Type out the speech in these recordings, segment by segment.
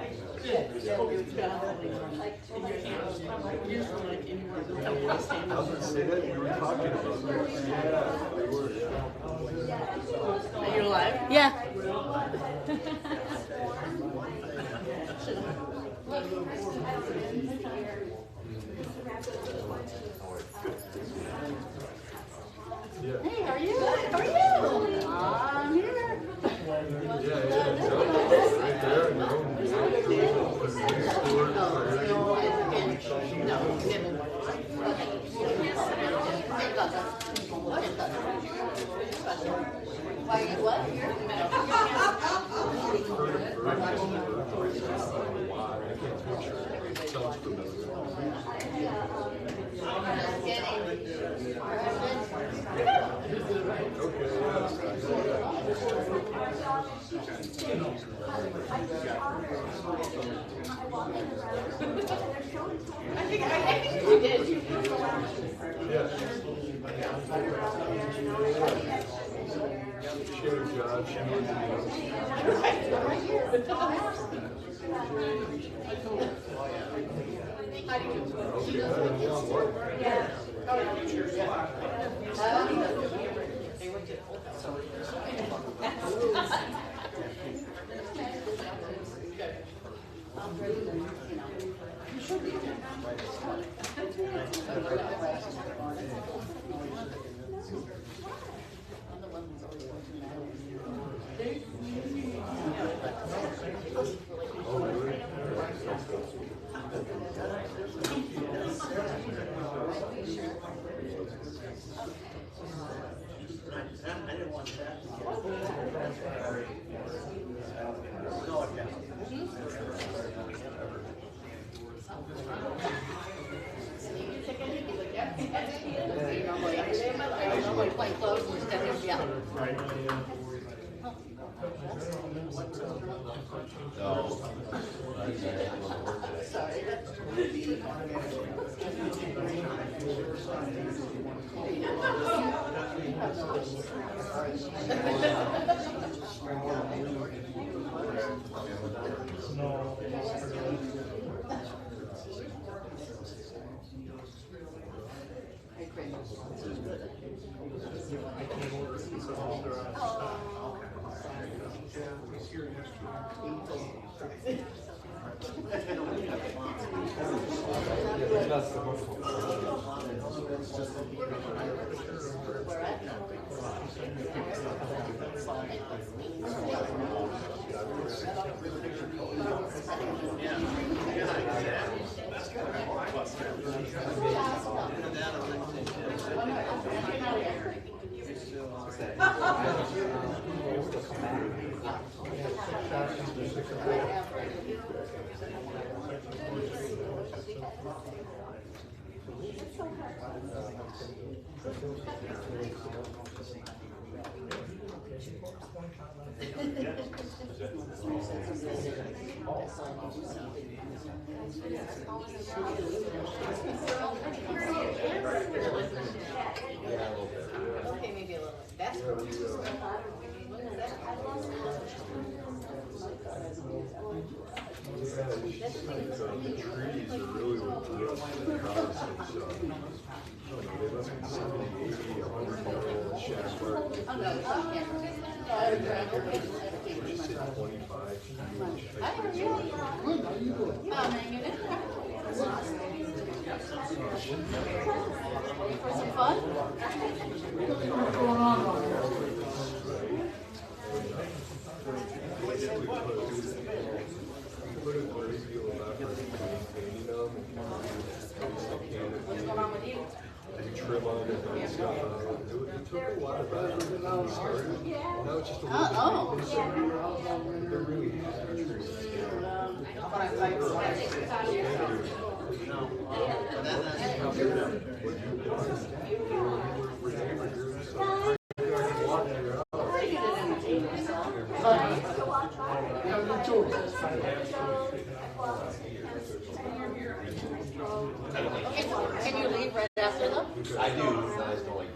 I was gonna say that we were talking about this. Yeah, we were. Are you alive? Yeah. Yeah. Hey, how are you? How are you? I'm here. Yeah, exactly. Right there, you know. Why you what? I think you did. Yeah. She had a job, she was Okay, maybe a little. That's The trees are really what makes the house. They live in 70, 80, 100-year-old shack apartment. Just sit 25 huge. For some fun? What's going on? Put a great deal of effort into maintaining them What's going on with you? and trim on it and stuff. It took a lot of effort when we started. Now it's just a little bit. They're really easy to treat. Can you leave right after them? I do. Nice going.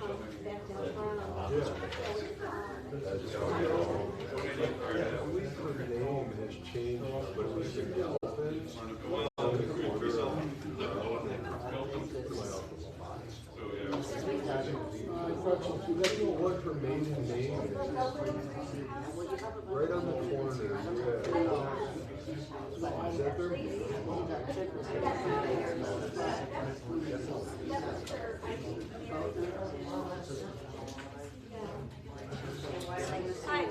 Her name has changed But it was an elephant on the corner of the ground to my uncle's box. You know what her maiden name is? Right on the corner, yeah. Is that their name? Hi.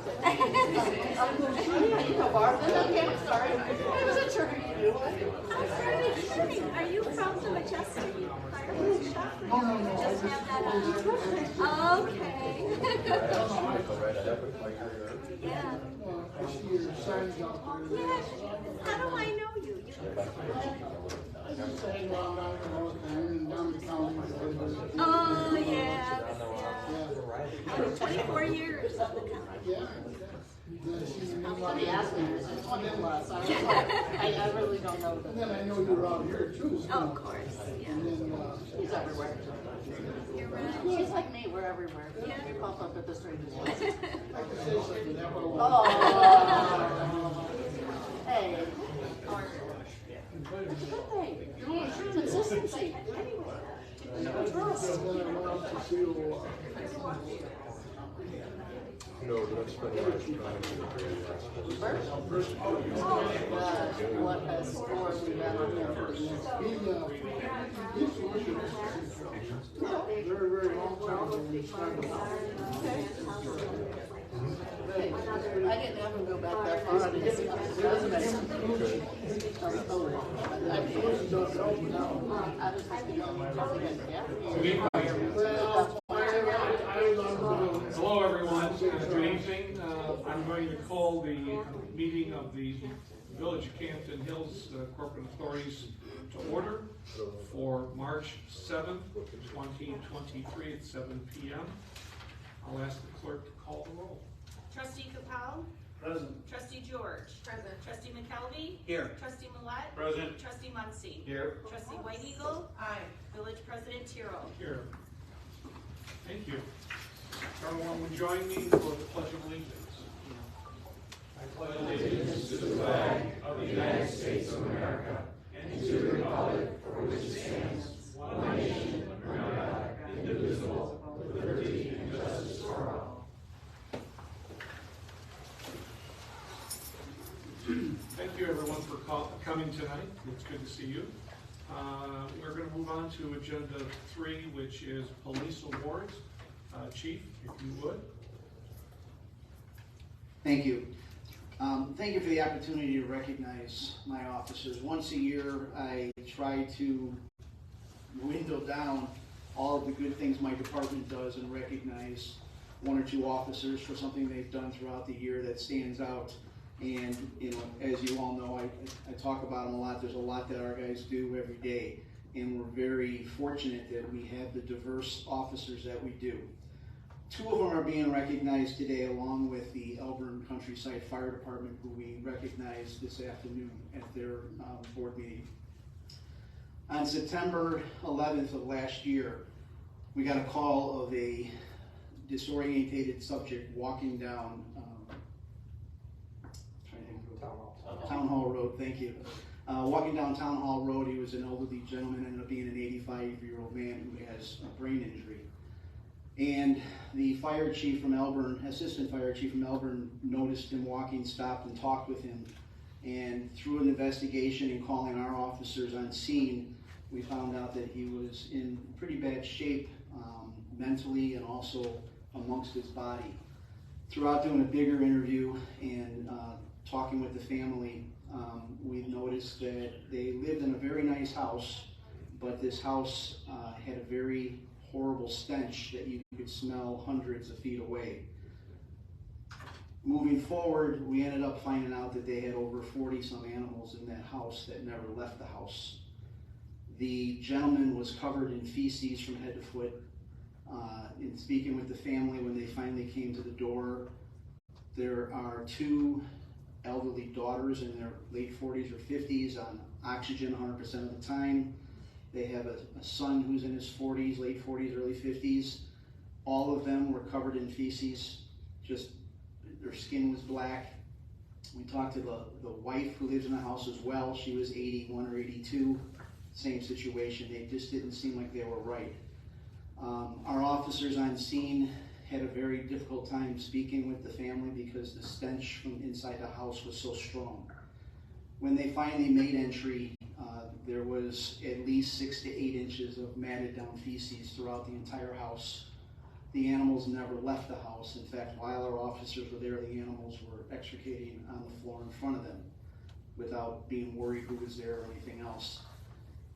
Okay, I'm sorry. I wasn't sure who you knew. I'm very kidding. Are you from the Majestic Fireworks Shop? Or do you just have that on? Okay. Yeah. Yeah. How do I know you? Oh, yeah. 24 years on the county. Somebody asked me, it's 20 plus. I really don't know. And then I know you're out here too. So. Oh, of course. Yeah. And then, She's everywhere. You're right. She's like me, we're everywhere. Yeah. We pop up at the strangest I can say something that way. Oh. Hey. It's a good thing. Consistency. Anyway. Trust. And then I went out to see No, that's been last time. First? What has scored we got on there first? he's very, very long time when we started. Hey, I didn't ever go back that far. I didn't see his resume. I was Hello, everyone. Good evening. I'm going to call the meeting of the Village of Campton Hills Corporate Authorities to order for March 7th, 2023 at 7 p.m. I'll ask the clerk to call the roll. Trustee Capel? Present. Trustee George? Present. Trustee McKelvey? Here. Trustee Millette? Present. Trustee Muncy? Here. Trustee White Eagle? Aye. Village President Tiro? Here. Thank you. Everyone would join me for the Pledge of Allegiance. I pledge allegiance to the flag of the United States of America and to the republic for which it stands, one nation, under God, indivisible, with liberty and justice for all. Thank you, everyone, for coming tonight. It's good to see you. We're going to move on to Agenda 3, which is Police Awards. Chief, if you would. Thank you. Thank you for the opportunity to recognize my officers. Once a year, I try to window down all of the good things my department does and recognize one or two officers for something they've done throughout the year that stands out. And, you know, as you all know, I talk about them a lot. There's a lot that our guys do every day. And we're very fortunate that we have the diverse officers that we do. Two of them are being recognized today, along with the Elburn Countryside Fire Department, who we recognized this afternoon at their board meeting. On September 11th of last year, we got a call of a disorientated subject walking down Town Hall Road. Thank you. Walking down Town Hall Road, he was an elderly gentleman, ended up being an 85-year-old man who has a brain injury. And the fire chief from Elburn, assistant fire chief from Elburn, noticed him walking, stopped and talked with him. And through an investigation and calling our officers on scene, we found out that he was in pretty bad shape mentally and also amongst his body. Throughout doing a bigger interview and talking with the family, we noticed that they lived in a very nice house, but this house had a very horrible stench that you could smell hundreds of feet away. Moving forward, we ended up finding out that they had over 40-some animals in that house that never left the house. The gentleman was covered in feces from head to foot. In speaking with the family, when they finally came to the door, there are two elderly daughters in their late 40s or 50s on oxygen 100% of the time. They have a son who's in his 40s, late 40s, early 50s. All of them were covered in feces. Just their skin was black. We talked to the wife who lives in the house as well. She was 81 or 82. Same situation. They just didn't seem like they were right. Our officers on scene had a very difficult time speaking with the family because the stench from inside the house was so strong. When they finally made entry, there was at least 6 to 8 inches of matted down feces throughout the entire house. The animals never left the house. In fact, while our officers were there, the animals were extricating on the floor in front of them without being worried who was there or anything else.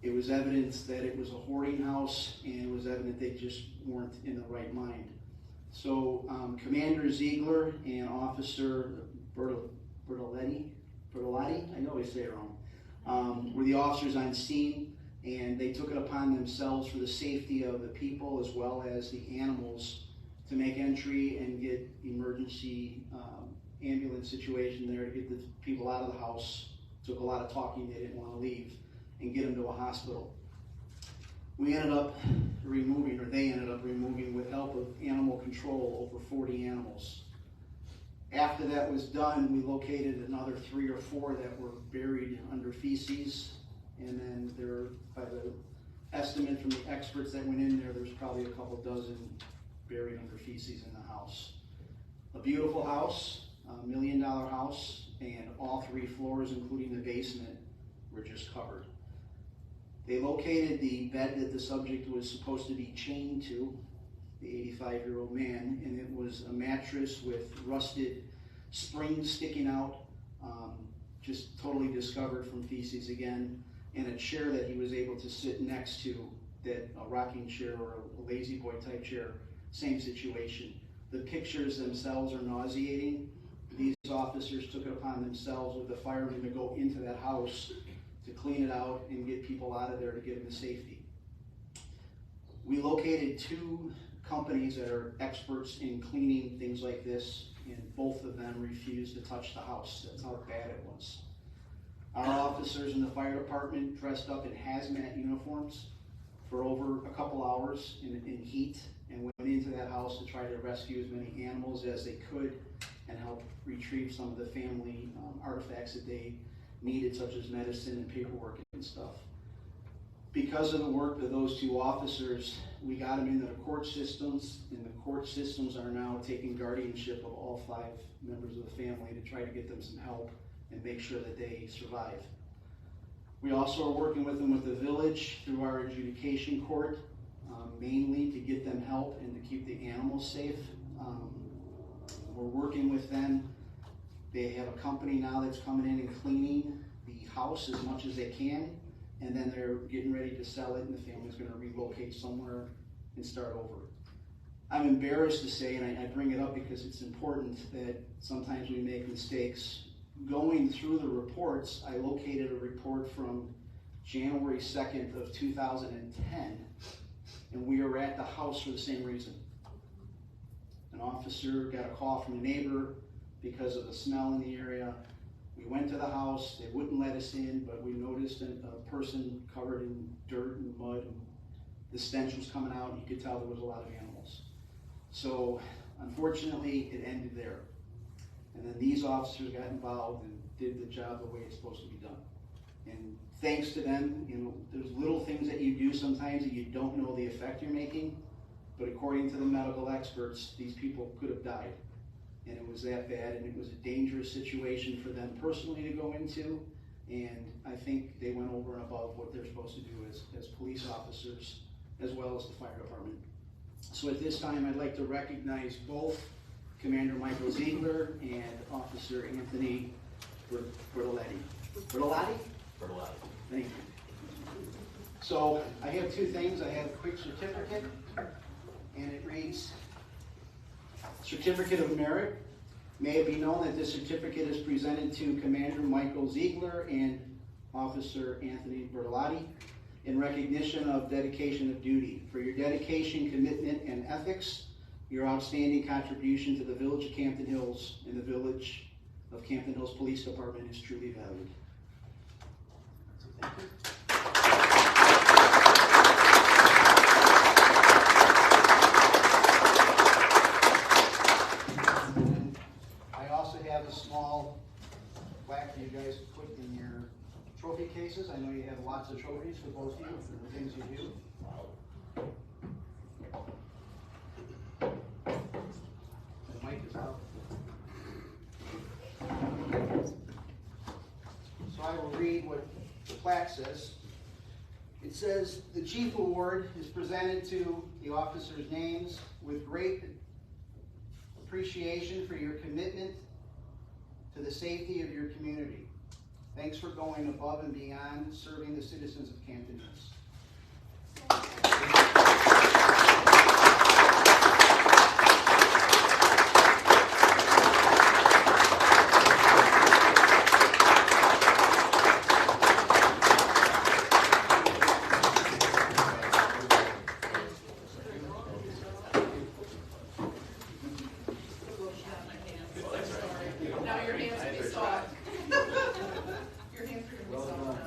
It was evidence that it was a hoarding house, and it was evident they just weren't in the right mind. So Commander Ziegler and Officer Bertolotti, I always say it wrong, were the officers on scene, and they took it upon themselves for the safety of the people as well as the animals to make entry and get emergency ambulance situation there to get the people out of the house. Took a lot of talking, they didn't want to leave, and get them to a hospital. We ended up removing, or they ended up removing, with help of animal control, over 40 animals. After that was done, we located another 3 or 4 that were buried under feces, and then there, by the estimate from the experts that went in there, there's probably a couple dozen buried under feces in the house. A beautiful house, $1 million house, and all 3 floors, including the basement, were just covered. They located the bed that the subject was supposed to be chained to, the 85-year-old man, and it was a mattress with rusted springs sticking out, just totally discovered from feces again, and a chair that he was able to sit next to, that a rocking chair or a lazy boy type chair, same situation. The pictures themselves are nauseating. These officers took it upon themselves with the firemen to go into that house to clean it out and get people out of there to get them to safety. We located 2 companies that are experts in cleaning things like this, and both of them refused to touch the house. That's how bad it was. Our officers in the fire department dressed up in hazmat uniforms for over a couple hours in heat and went into that house to try to rescue as many animals as they could and help retrieve some of the family artifacts that they needed, such as medicine and paperwork and stuff. Because of the work of those 2 officers, we got them into the court systems, and the court systems are now taking guardianship of all 5 members of the family to try to get them some help and make sure that they survive. We also are working with them with the village through our adjudication court, mainly to get them help and to keep the animals safe. We're working with them. They have a company now that's coming in and cleaning the house as much as they can, and then they're getting ready to sell it, and the family's going to relocate somewhere and start over. I'm embarrassed to say, and I bring it up because it's important, that sometimes we make mistakes. Going through the reports, I located a report from January 2nd of 2010, and we were at the house for the same reason. An officer got a call from a neighbor because of the smell in the area. We went to the house, they wouldn't let us in, but we noticed a person covered in dirt and mud, and the stench was coming out, and you could tell there was a lot of animals. So, unfortunately, it ended there. And then these officers got involved and did the job the way it's supposed to be done. And thanks to them, there's little things that you do sometimes that you don't know the effect you're making, but according to the medical experts, these people could have died. And it was that bad, and it was a dangerous situation for them personally to go into, and I think they went over and above what they're supposed to do as police officers, as well as the fire department. So at this time, I'd like to recognize both Commander Michael Ziegler and Officer Anthony Bertolotti. Bertolotti? Bertolotti. Thank you. So I have 2 things. I have a quick certificate, and it reads, Certificate of Merit. May it be known that this certificate is presented to Commander Michael Ziegler and Officer Anthony Bertolotti in recognition of dedication of duty. For your dedication, commitment, and ethics, your outstanding contribution to the Village of Campton Hills and the Village of Campton Hills Police Department is truly valued. So thank you. I also have a small trophy cases. I know you have lots of trophies for both of you for the things you do. The mic is out. So I will read what the plaque says. It says, the Chief Award is presented to the officers' names with great appreciation for your commitment to the safety of your community. Thanks for going above and beyond serving the citizens of Camden Hills. Now your hands will be soft. Your hands are going to be soft now.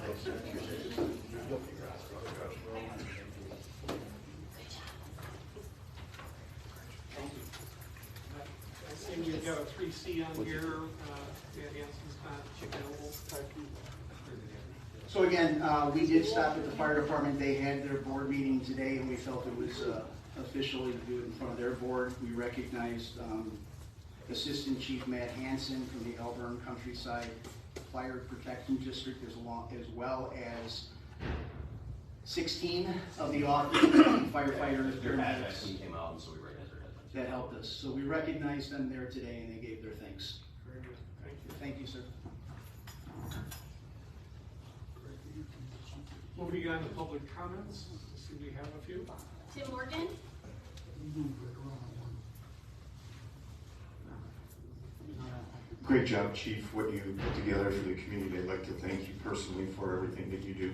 I see we've got a 3C on here. Hanson's not available. So again, we did stop at the fire department. They had their board meeting today, and we felt it was officially to do it in front of their board. We recognized Assistant Chief Matt Hanson from the Elburn Countryside Fire Protection District, as well as 16 of the firefighters, paramedics came out, and so we recognized their headlines. that helped us. So we recognized them there today, and they gave their thanks. Very good. Thank you. Thank you, sir. Moving on to public comments. I see we have a few. Tim Morgan? Great job, Chief, what you put together for the community. I'd like to thank you personally for everything that you do.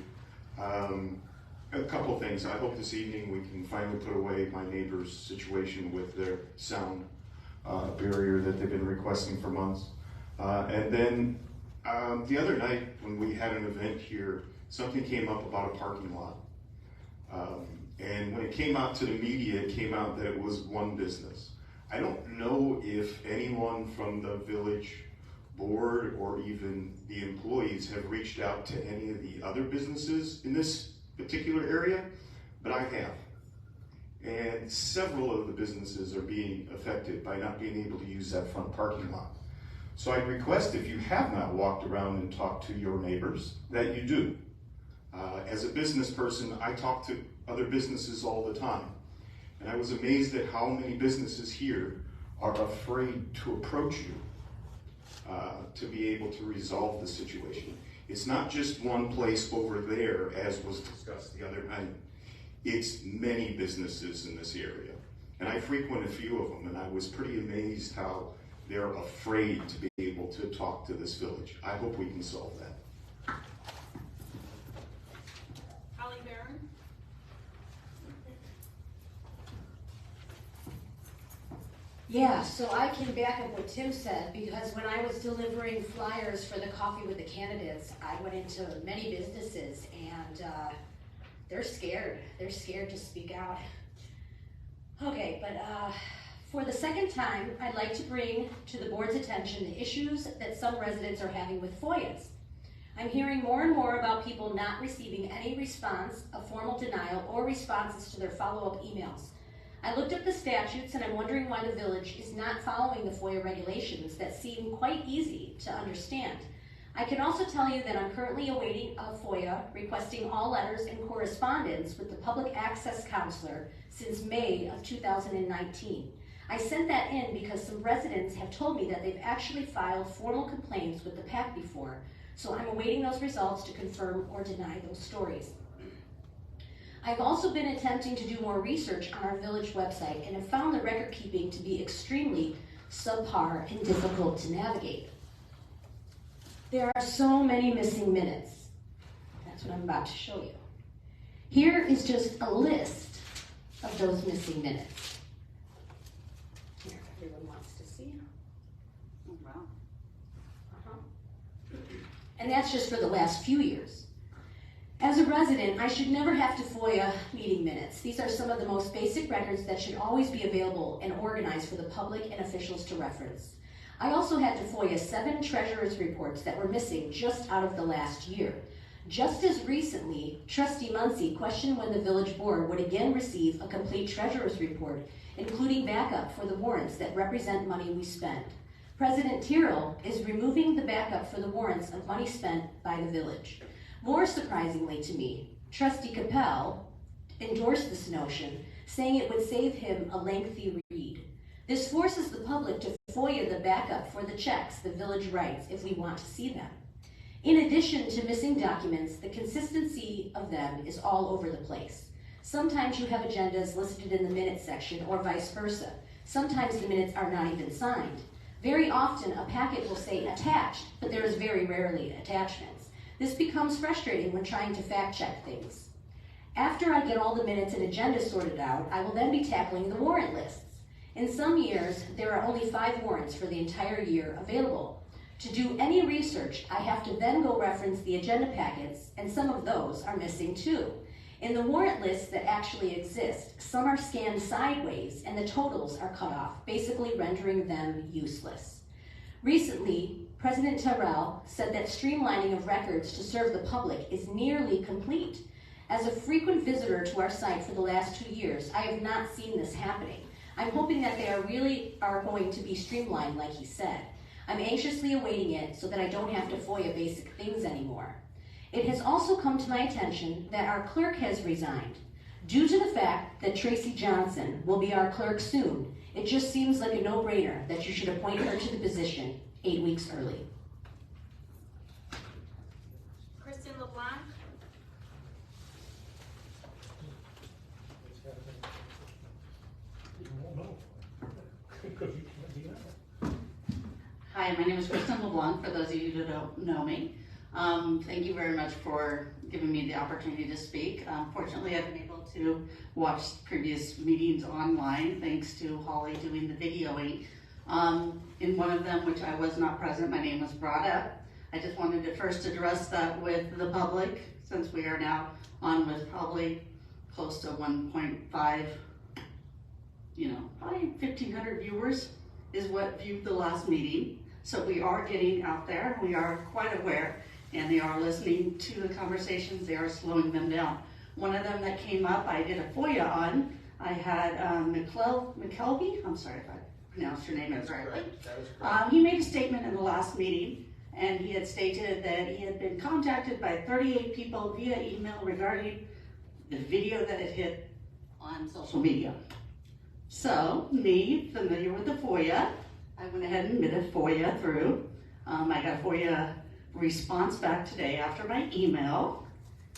A couple things. I hope this evening we can finally put away my neighbor's situation with their sound barrier that they've been requesting for months. And then the other night when we had an event here, something came up about a parking lot. And when it came out to the media, it came out that it was one business. I don't know if anyone from the village board or even the employees have reached out to any of the other businesses in this particular area, but I have. And several of the businesses are being affected by not being able to use that front parking lot. So I request, if you have not walked around and talked to your neighbors, that you do. As a business person, I talk to other businesses all the time. And I was amazed at how many businesses here are afraid to approach you to be able to resolve the situation. It's not just one place over there, as was discussed the other night. It's many businesses in this area. And I frequent a few of them, and I was pretty amazed how they're afraid to be able to talk to this village. I hope we can solve that. Holly Barron? Yeah, so I can back up what Tim said, because when I was delivering flyers for the Coffee with the Candidates, I went into many businesses, and they're scared. They're scared to speak out. Okay, but for the second time, I'd like to bring to the board's attention the issues that some residents are having with FOIAs. I'm hearing more and more about people not receiving any response, a formal denial, or responses to their follow-up emails. I looked up the statutes, and I'm wondering why the village is not following the FOIA regulations that seem quite easy to understand. I can also tell you that I'm currently awaiting a FOIA requesting all letters and correspondence with the Public Access Counselor since May of 2019. I sent that in because some residents have told me that they've actually filed formal complaints with the PAC before, so I'm awaiting those results to confirm or deny those stories. I've also been attempting to do more research on our village website and have found the record keeping to be extremely subpar and difficult to navigate. There are so many missing minutes. That's what I'm about to show you. Here is just a list of those missing minutes. Here, everyone wants to see. Oh, wow. And that's just for the last few years. As a resident, I should never have to FOIA meeting minutes. These are some of the most basic records that should always be available and organized for the public and officials to reference. I also had to FOIA 7 treasurer's reports that were missing just out of the last year. Just as recently, Trustee Muncy questioned when the village board would again receive a complete treasurer's report, including backup for the warrants that represent money we spend. President Tyrrell is removing the backup for the warrants of money spent by the village. More surprisingly to me, Trustee Capel endorsed this notion, saying it would save him a lengthy read. This forces the public to FOIA the backup for the checks the village writes if we want to see them. In addition to missing documents, the consistency of them is all over the place. Sometimes you have agendas listed in the minutes section or vice versa. Sometimes the minutes are not even signed. Very often a packet will say attached, but there is very rarely attachments. This becomes frustrating when trying to fact check things. After I get all the minutes and agendas sorted out, I will then be tackling the warrant lists. In some years, there are only 5 warrants for the entire year available. To do any research, I have to then go reference the agenda packets, and some of those are missing too. In the warrant lists that actually exist, some are scanned sideways and the totals are cut off, basically rendering them useless. Recently, President Tyrrell said that streamlining of records to serve the public is nearly complete. As a frequent visitor to our site for the last 2 years, I have not seen this happening. I'm hoping that they really are going to be streamlined like he said. I'm anxiously awaiting it so that I don't have to FOIA basic things anymore. It has also come to my attention that our clerk has resigned. Due to the fact that Tracy Johnson will be our clerk soon, it just seems like a no-brainer that you should appoint her to the position 8 weeks early. Kristen LeBlanc. Hi, my name is Kristen LeBlanc, for those of you who don't know me. Thank you very much for giving me the opportunity to speak. Fortunately, I've been able to watch previous meetings online, thanks to Holly doing the videoing. In one of them, which I was not present, my name was brought up. I just wanted to first address that with the public, since we are now on with probably close to 1.5, probably 1,500 viewers is what viewed the last meeting. So we are getting out there, we are quite aware, and they are listening to the conversations, they are slowing them down. One of them that came up, I did a FOIA on. I had McKelvey, I'm sorry if I pronounced your name incorrectly. He made a statement in the last meeting, and he had stated that he had been contacted by 38 people via email regarding the video that had hit on social media. So, me, familiar with the FOIA, I went ahead and admitted FOIA through. I got a FOIA response back today after my email,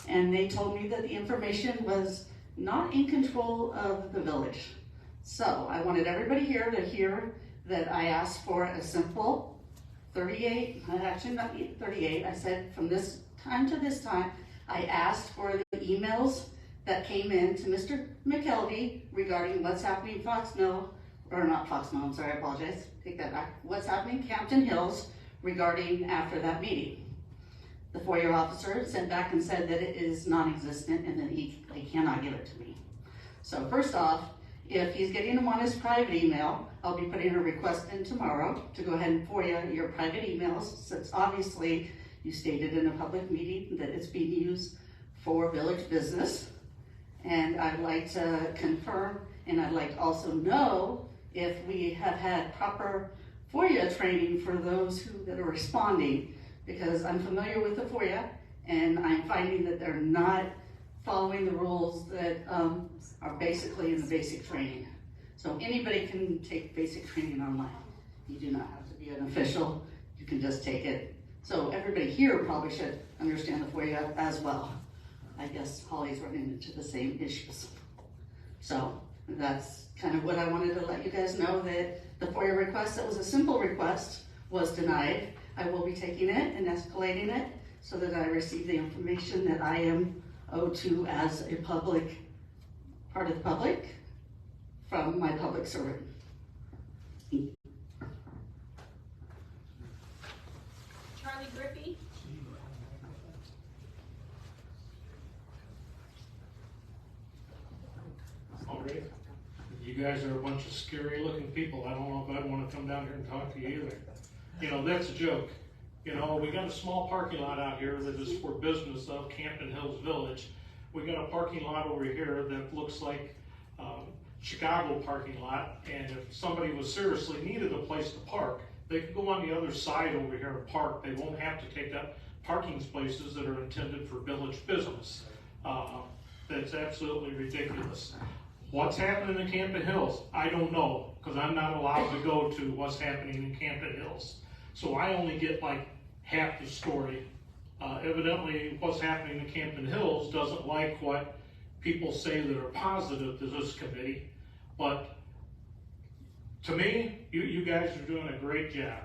and they told me that the information was not in control of the village. So I wanted everybody here to hear that I asked for a simple 38, actually not 38, I said from this time to this time, I asked for the emails that came in to Mr. McKelvey regarding what's happening in Fox Mill, or not Fox Mill, I'm sorry, I apologize, take that back. What's happening in Campton Hills regarding after that meeting. The FOIA officer sent back and said that it is non-existent and that they cannot give it to me. So first off, if he's getting them on his private email, I'll be putting a request in tomorrow to go ahead and FOIA your private emails, since obviously you stated in a public meeting that it's being used for village business. And I'd like to confirm, and I'd like to also know if we have had proper FOIA training for those that are responding, because I'm familiar with the FOIA, and I'm finding that they're not following the rules that are basically in the basic training. So anybody can take basic training online. You do not have to be an official, you can just take it. So everybody here probably should understand the FOIA as well. I guess Holly's running into the same issues. So that's kind of what I wanted to let you guys know, that the FOIA request that was a simple request was denied. I will be taking it and escalating it so that I receive the information that I am owed to as a public, part of the public, from my public servant. Charlie Griffey. All right. You guys are a bunch of scary looking people. I don't know if I'd want to come down here and talk to you either. That's a joke. You know, we got a small parking lot out here that is for business of Campton Hills Village. We got a parking lot over here that looks like Chicago parking lot, and if somebody was seriously needed a place to park, they could go on the other side over here and park. They won't have to take up parking spaces that are intended for village business. That's absolutely ridiculous. What's happening in Campton Hills? I don't know, because I'm not allowed to go to what's happening in Campton Hills. So I only get like half the story. Evidently, what's happening in Campton Hills doesn't like what people say that are positive to this committee. But to me, you guys are doing a great job.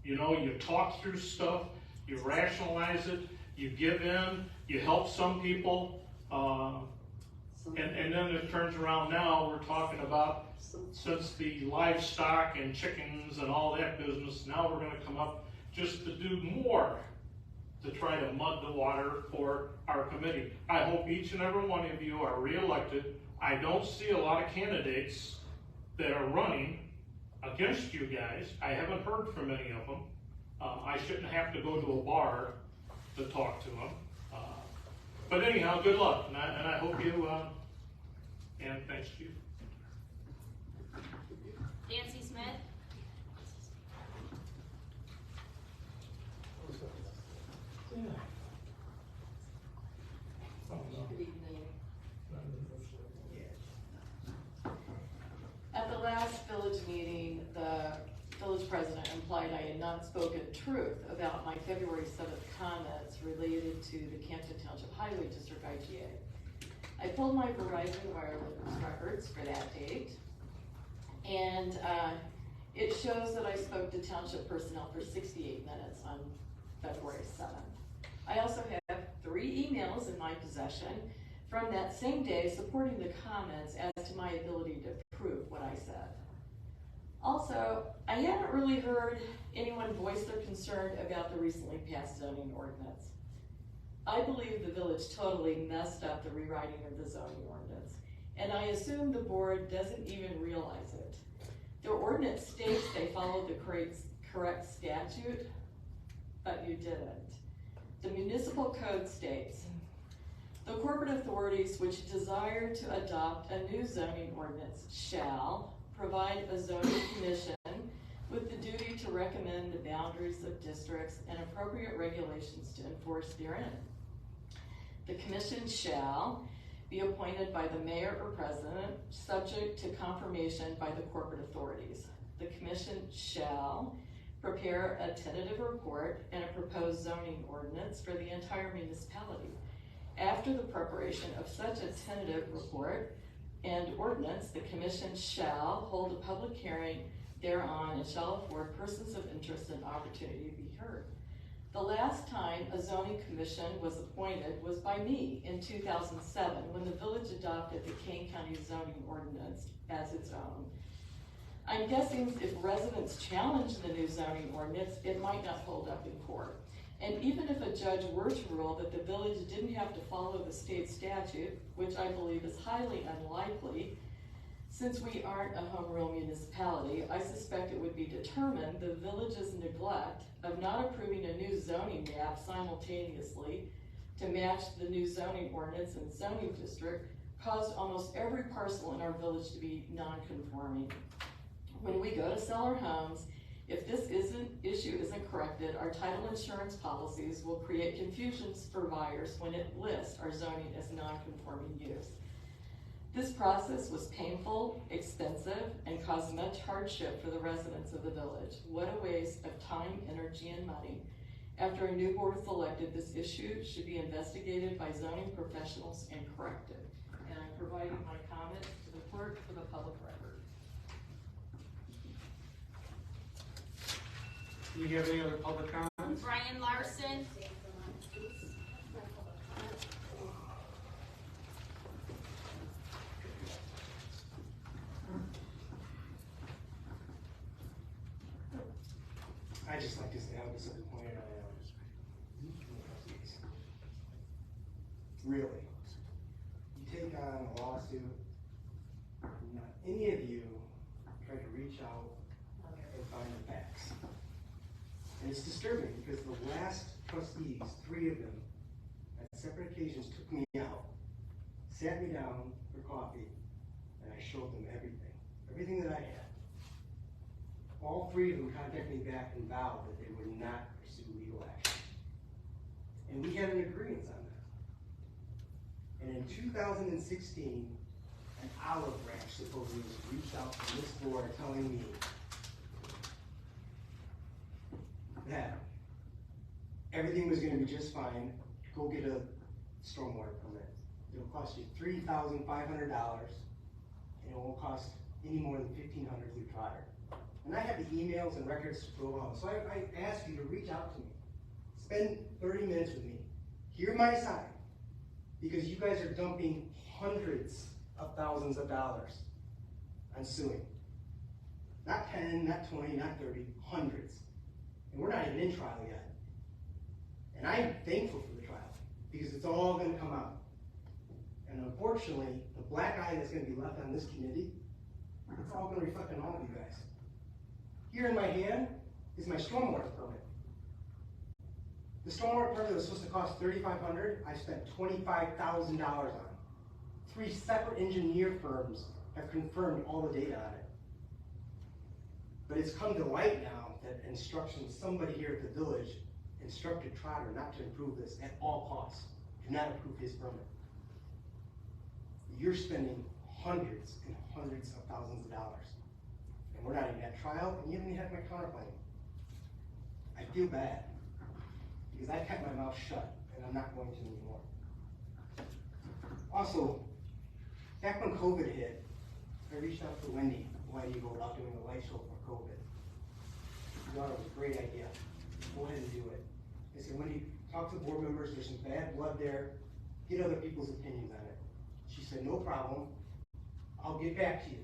You know, you talk through stuff, you rationalize it, you give in, you help some people, and then it turns around now, we're talking about, since the livestock and chickens and all that business, now we're gonna come up just to do more to try to mud the water for our committee. I hope each and every one of you are reelected. I don't see a lot of candidates that are running against you guys. I haven't heard from any of them. I shouldn't have to go to a bar to talk to them. But anyhow, good luck, and I hope you, and thanks to you. Nancy Smith. At the last village meeting, the village president implied I had not spoken truth about my February 7th comments related to the Campton Township Highway District IGA. I pulled my Verizon wireless records for that date, and it shows that I spoke to township personnel for 68 minutes on February 7th. I also have 3 emails in my possession from that same day supporting the comments as to my ability to prove what I said. Also, I haven't really heard anyone voice their concern about the recently passed zoning ordinance. I believe the village totally messed up the rewriting of the zoning ordinance, and I assume the board doesn't even realize it. The ordinance states they followed the correct statute, but you didn't. The municipal code states, the corporate authorities which desire to adopt a new zoning ordinance shall provide a zoning commission with the duty to recommend the boundaries of districts and appropriate regulations to enforce therein. The commission shall be appointed by the mayor or president, subject to confirmation by the corporate authorities. The commission shall prepare a tentative report and a proposed zoning ordinance for the entire municipality. After the preparation of such a tentative report and ordinance, the commission shall hold a public hearing thereon and shall afford persons of interest an opportunity to be heard. The last time a zoning commission was appointed was by me in 2007 when the village adopted the Kane County zoning ordinance as its own. I'm guessing if residents challenge the new zoning ordinance, it might not hold up in court. And even if a judge were to rule that the village didn't have to follow the state statute, which I believe is highly unlikely, since we aren't a home rule municipality, I suspect it would be determined the village's neglect of not approving a new zoning map simultaneously to match the new zoning ordinance and zoning district caused almost every parcel in our village to be non-conforming. When we go to sell our homes, if this issue isn't corrected, our title insurance policies will create confusions for buyers when it lists our zoning as non-conforming use. This process was painful, expensive, and caused much hardship for the residents of the village. What a waste of time, energy, and money. After a new board is elected, this issue should be investigated by zoning professionals and corrected. And I'm providing my comments to the clerk for the public record. Do you have any other public comments? Brian Larson. I just like to say how disappointed I am. Really. You take on a lawsuit, not any of you try to reach out and find the facts. And it's disturbing because the last trustees, 3 of them, at separate occasions took me out, sat me down for coffee, and I showed them everything that I had. All 3 of them contacted me back and vowed that they would not pursue legal action. And we had an agreement on that. And in 2016, an olive branch supposedly was reached out from this board telling me that everything was going to be just fine. Go get a stormwater permit. It'll cost you $3,500, and it won't cost any more than $1,500 to try it. And I have the emails and records to go on. So I ask you to reach out to me. Spend 30 minutes with me. Hear my side. Because you guys are dumping hundreds of thousands of dollars on suing. Not 10, not 20, not 30, hundreds. And we're not even in trial yet. And I'm thankful for the trial because it's all going to come out. And unfortunately, the black eye that's going to be left on this committee, it's all going to reflect on all of you guys. Here in my hand is my stormwater permit. The stormwater permit was supposed to cost $3,500. I spent $25,000 on it. 3 separate engineer firms have confirmed all the data on it. But it's come to light now that somebody here at the village instructed Trotter not to approve this at all costs. Do not approve his permit. You're spending hundreds and hundreds of thousands of dollars. And we're not even at trial, and you haven't even had my counterclaim. I feel bad, because I kept my mouth shut, and I'm not going to anymore. Also, back when COVID hit, I reached out to Wendy, why do you go about doing a light show for COVID? She thought it was a great idea. Go ahead and do it. I said, Wendy, talk to board members, there's some bad blood there, get other people's opinions on it. She said, no problem, I'll get back to you.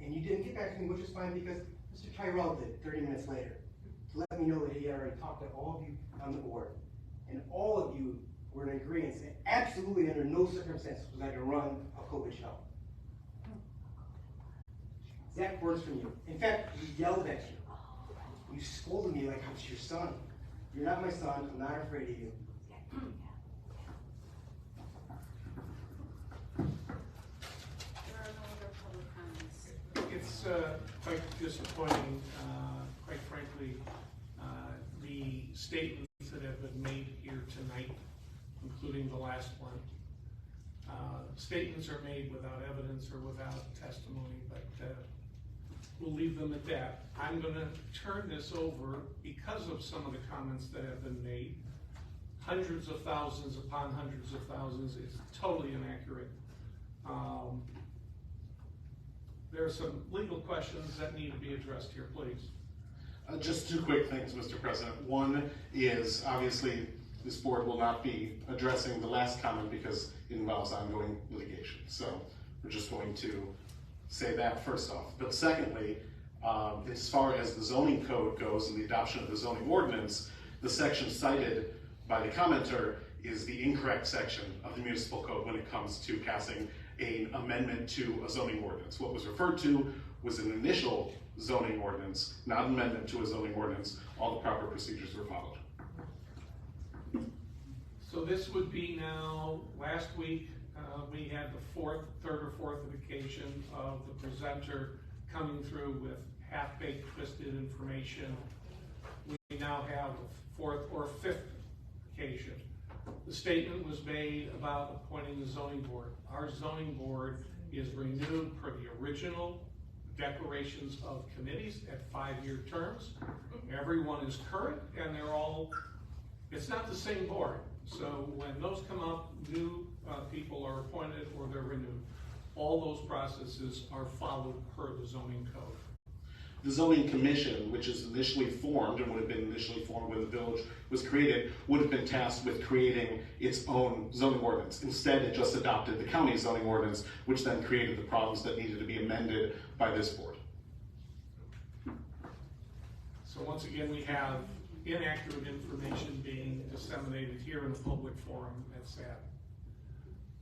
And you didn't get back to me, which is fine, because Mr. Tyrell did 30 minutes later to let me know that he had already talked to all of you on the board. And all of you were in agreement, saying absolutely under no circumstances was I to run a COVID show. Exact words from you. In fact, we yelled at you. You scolded me like I was your son. You're not my son, I'm not afraid of you. It's quite disappointing, quite frankly, the statements that have been made here tonight, including the last one. Statements are made without evidence or without testimony, but we'll leave them at that. I'm going to turn this over because of some of the comments that have been made. Hundreds of thousands upon hundreds of thousands is totally inaccurate. There are some legal questions that need to be addressed here, please. Just 2 quick things, Mr. President. One is, obviously, this board will not be addressing the last comment because it involves ongoing litigation. So we're just going to say that first off. But secondly, as far as the zoning code goes and the adoption of the zoning ordinance, the section cited by the commenter is the incorrect section of the municipal code when it comes to passing an amendment to a zoning ordinance. What was referred to was an initial zoning ordinance, not an amendment to a zoning ordinance. All the proper procedures were followed. So this would be now, last week, we had the third or fourth occasion of the presenter coming through with half-baked, twisted information. We now have a 4th or 5th occasion. The statement was made about appointing the zoning board. Our zoning board is renewed per the original declarations of committees at 5-year terms. Everyone is current and they're all, it's not the same board. So when those come up, new people are appointed or they're renewed. All those processes are followed per the zoning code. The zoning commission, which is initially formed and would have been initially formed when the village was created, would have been tasked with creating its own zoning ordinance. Instead, it just adopted the county zoning ordinance, which then created the problems that needed to be amended by this board. So once again, we have inaccurate information being disseminated here in a public forum. That's sad.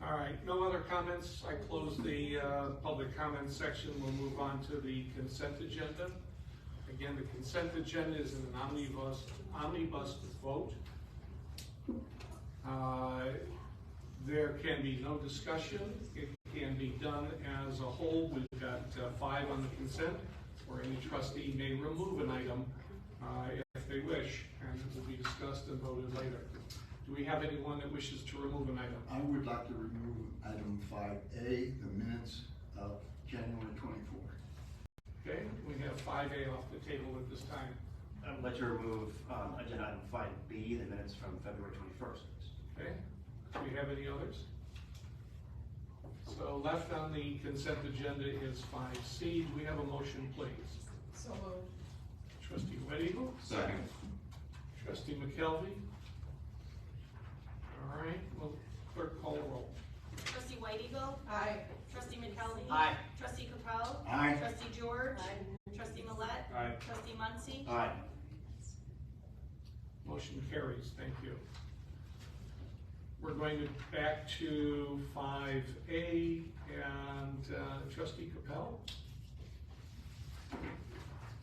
All right, no other comments. I close the public comment section. We'll move on to the consent agenda. Again, the consent agenda is an omnibus vote. There can be no discussion. It can be done as a whole. We've got 5 on the consent, where any trustee may remove an item if they wish, and it will be discussed and voted later. Do we have anyone that wishes to remove an item? I would like to remove item 5A, the minutes of January 24th. Okay, we have 5A off the table at this time. I would like to remove agenda item 5B, the minutes from February 21st. Okay, do we have any others? So left on the consent agenda is 5C. Do we have a motion, please? So moved. Trustee Whittle? Second. Trustee McKelvey? All right, well, clerk call the roll. Trustee White Eagle. Aye. Trustee McKelvey. Aye. Trustee Capel. Aye. Trustee George. Aye. Trustee Millette. Aye. Trustee Muncy. Aye. Motion carries, thank you. We're going to back to 5A and Trustee Capel.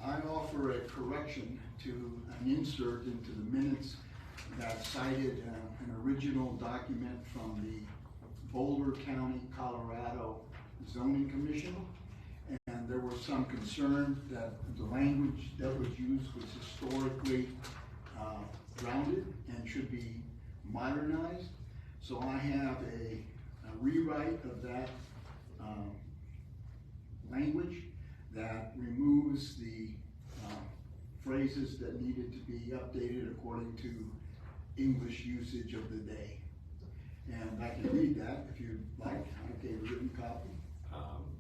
I offer a correction to an insert into the minutes that cited an original document from the Boulder County, Colorado Zoning Commission. And there was some concern that the language that was used was historically grounded and should be modernized. So I have a rewrite of that language that removes the phrases that needed to be updated according to English usage of the day. And I can read that if you'd like. I gave a written copy.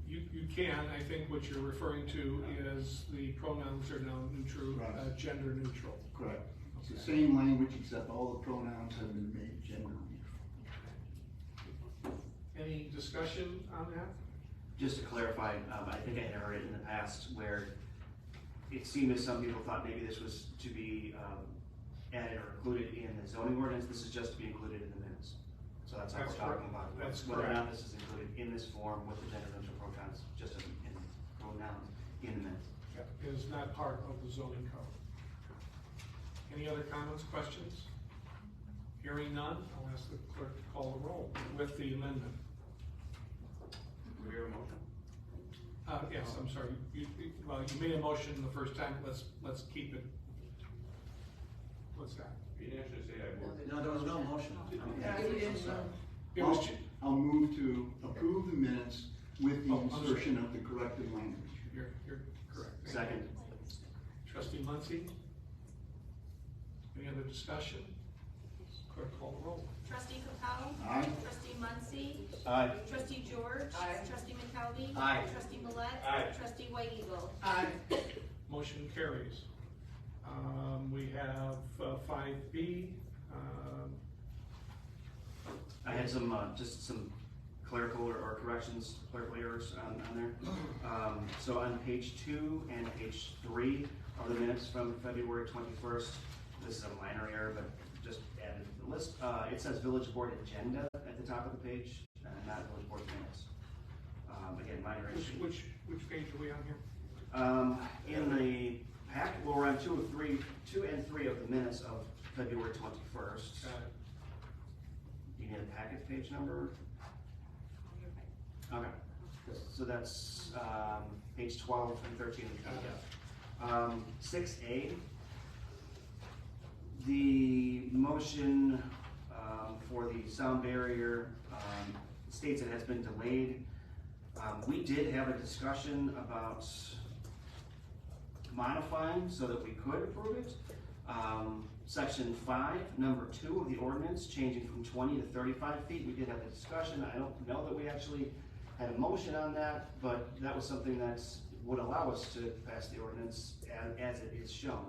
You can. I think what you're referring to is the pronouns are now neutral, Right. Gender neutral. Correct. It's the same language except all the pronouns have been made gender neutral. Any discussion on that? Just to clarify, I think I had heard it in the past where it seemed as some people thought maybe this was to be added or included in the zoning ordinance. This is just to be included in the minutes. So that's how we're talking about it. That's whether or correct. not this is included in this form with the gender neutral pronouns, just as in pronouns in the minutes. Yeah, it is not part of the zoning code. Any other comments, questions? Hearing none, I'll ask the clerk to call the roll with the amendment. Do we have a motion? Yes, I'm sorry. Well, you made a motion the first time. Let's keep it. What's that? You didn't actually say I moved. No, there was no motion. It was I'll move to approve the minutes with the Oh, I'm sorry. insertion of the corrected language. You're correct. Thank Second. you. Trustee Muncy? Any other discussion? Clerk call the roll. Trustee Capel. Aye. Trustee Muncy. Aye. Trustee George. Aye. Trustee McKelvey. Aye. Trustee Millette. Aye. Trustee White Eagle. Aye. Motion carries. We have 5B. I had some, just some clerical or corrections, clerical errors on there. So on page 2 and page 3 are the minutes from February 21st. This is a minor error, but just added to the list. It says village board agenda at the top of the page, not village board minutes. Again, minor issue. Which page are we on here? In the pack, well, we're on 2 and 3 of the minutes of February 21st. Do you need a packet page number? Okay, so that's page 12 and 13 of the PDF. 6A, the motion for the sound barrier states it has been delayed. We did have a discussion about modifying so that we could approve it. Section 5, number 2 of the ordinance, changing from 20 to 35 feet. We did have a discussion. I don't know that we actually had a motion on that, but that was something that would allow us to pass the ordinance as it is shown.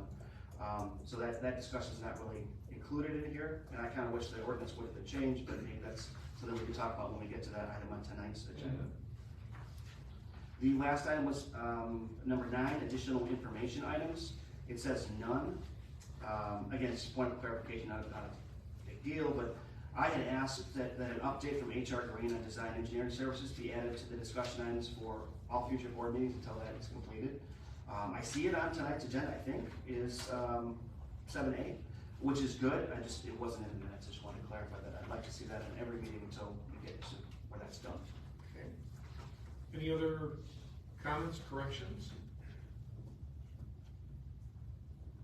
So that discussion is not really included in here, and I kind of wish the ordinance would have been changed, but maybe that's something we can talk about when we get to that item on tonight's agenda. The last item was number 9, additional information items. It says none. Again, it's a point of clarification, not a big deal, but I had asked that an update from HR Green on design engineering services be added to the discussion items for all future board meetings until that is completed. I see it on tonight's agenda, I think, is 7A, which is good. It wasn't in the minutes. I just wanted to clarify that. I'd like to see that in every meeting until we get to where that's done. Okay. Any other comments, corrections?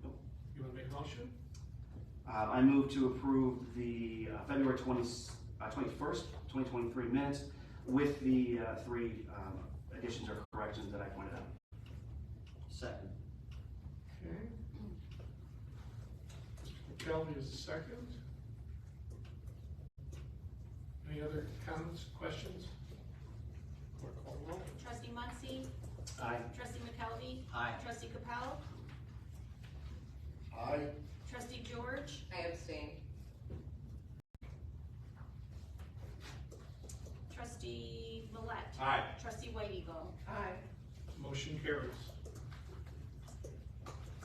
Nope. You want to make a motion? I move to approve the February 21st, 2023 minutes with the three additions or corrections that I pointed out. Second. Okay. Mr. McKelvey is the second. Any other comments, questions? Clerk call the roll. Trustee Muncy. Aye. Trustee McKelvey. Aye. Trustee Capel. Aye. Trustee George. I abstain. Trustee Millette. Aye. Trustee White Eagle. Aye. Motion carries.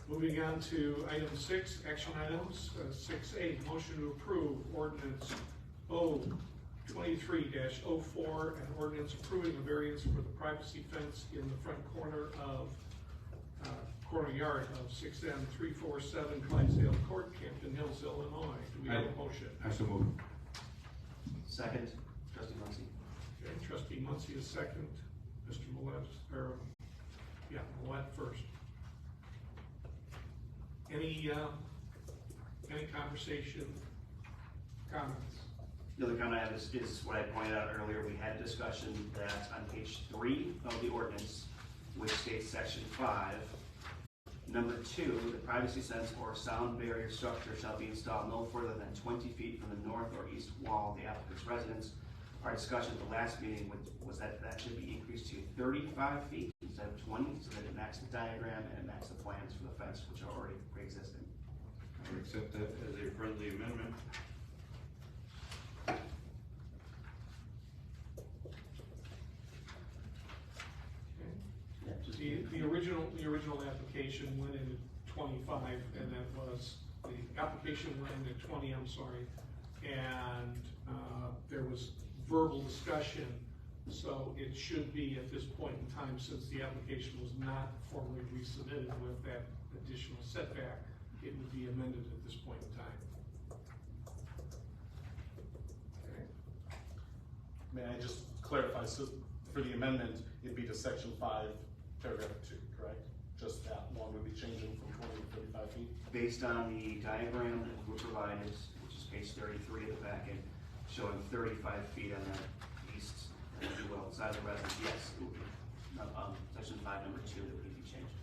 Moving on to item 6, action items. 6A, motion to approve ordinance O23-04, an ordinance approving a variance for the privacy fence in the front corner of corner yard of 6M347 Clydesdale Court, Campton Hills, Illinois. Do we have a motion? I so move. Second, Trustee Muncy. Okay, Trustee Muncy is second. Mr. Millette, Millette first. Any conversation, comments? The other comment I have is what I pointed out earlier. We had a discussion that on page 3 of the ordinance, which states section 5, number 2, the privacy fence or sound barrier structure shall be installed no further than 20 feet from the north or east wall of the applicant's residence. Our discussion at the last meeting was that should be increased to 35 feet instead of 20, so that it matches the diagram and it matches the plans for the fence, which are already pre-existing. I would accept that as a friendly amendment. The original application went into 25, and that was, the application went into 20, I'm sorry, and there was verbal discussion, so it should be at this point in time, since the application was not formally resubmitted with that additional setback, it would be amended at this point in time. Okay. May I just clarify, so for the amendment, it'd be to section 5, paragraph 2, correct? Just that one would be changing from 20 to 35 feet? Based on the diagram that we provided, which is page 33 of the packet, showing 35 feet on that east, if you will, side of the residence, yes, it would be, section 5, number 2, that would need to be changed.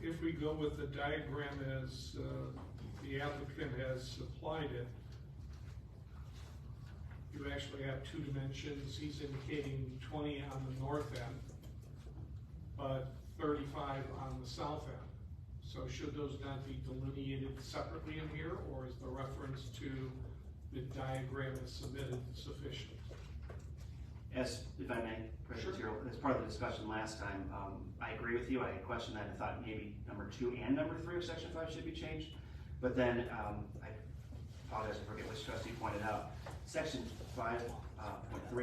If we go with the diagram as the applicant has supplied it, you actually have 2 dimensions. He's indicating 20 on the north end, but 35 on the south end. So should those not be delineated separately in here, or is the reference to the diagram as submitted sufficient? As, if I may, President Tyrrell, as part of the discussion last time, I agree with you. I had questioned that and thought maybe number 2 and number 3 of section 5 should be changed. But then, I apologize, I forget which trustee pointed out, section 5.3 or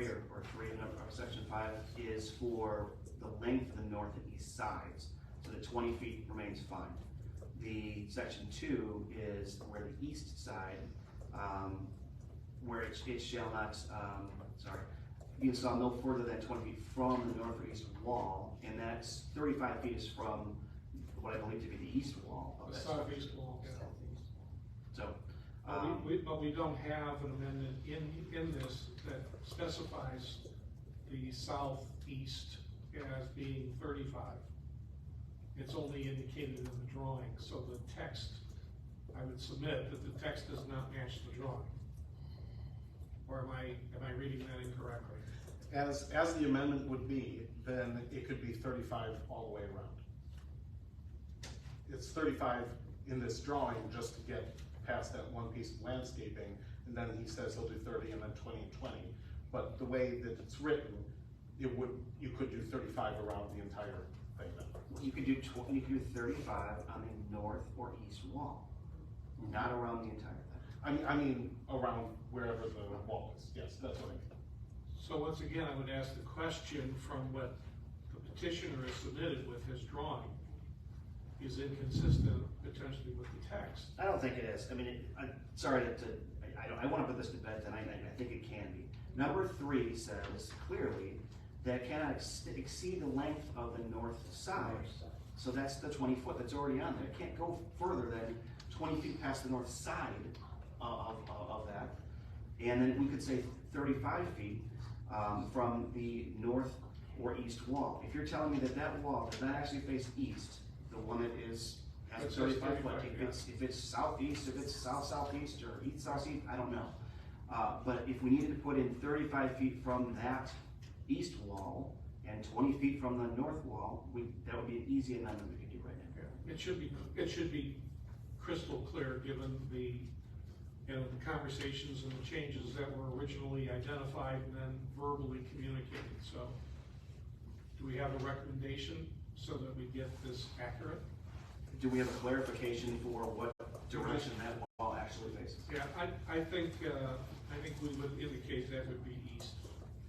3 of section 5 is for the length of the north and east sides. So the 20 feet remains fine. The section 2 is where the east side, where it shall not, be installed no further than 20 feet from the north or east wall, and that's 35 feet is from what I believe to be the east wall of The that southeast structure. wall, yeah. So, But we don't have an amendment in this that specifies the southeast as being 35. It's only indicated in the drawing, so the text, I would submit that the text does not match the drawing. Or am I reading that incorrectly? As the amendment would be, then it could be 35 all the way around. It's 35 in this drawing just to get past that one piece of landscaping, and then he says he'll do 30 and then 20 and 20. But the way that it's written, you could do 35 around the entire thing then. you could do 35 on the north or east wall, not around the entire thing. I mean, around wherever the wall is, yes, that's what I mean. So once again, I would ask the question from what the petitioner has submitted with his drawing is inconsistent potentially with the text. I don't think it is. I mean, I'm sorry I want to put this to bed tonight, and I think it can be. Number 3 says clearly that cannot exceed the length of the north side. So that's the 20 foot that's already on there. It can't go further than 20 feet past the north side of that. And then we could say 35 feet from the north or east wall. If you're telling me that that wall does not actually face east, the one that has It says 35 foot, 35, if it's southeast, if it's south-southeast, or east-southeast, I don't know. But if we needed to put in 35 feet from that east wall and 20 feet from the north wall, that would be an easy amendment we could do right now. It should be crystal clear given the, the conversations and the changes that were originally identified and then verbally communicated. So do we have a recommendation so that we get this accurate? Do we have a clarification for what direction that wall actually faces? Yeah, I think we would indicate that would be east.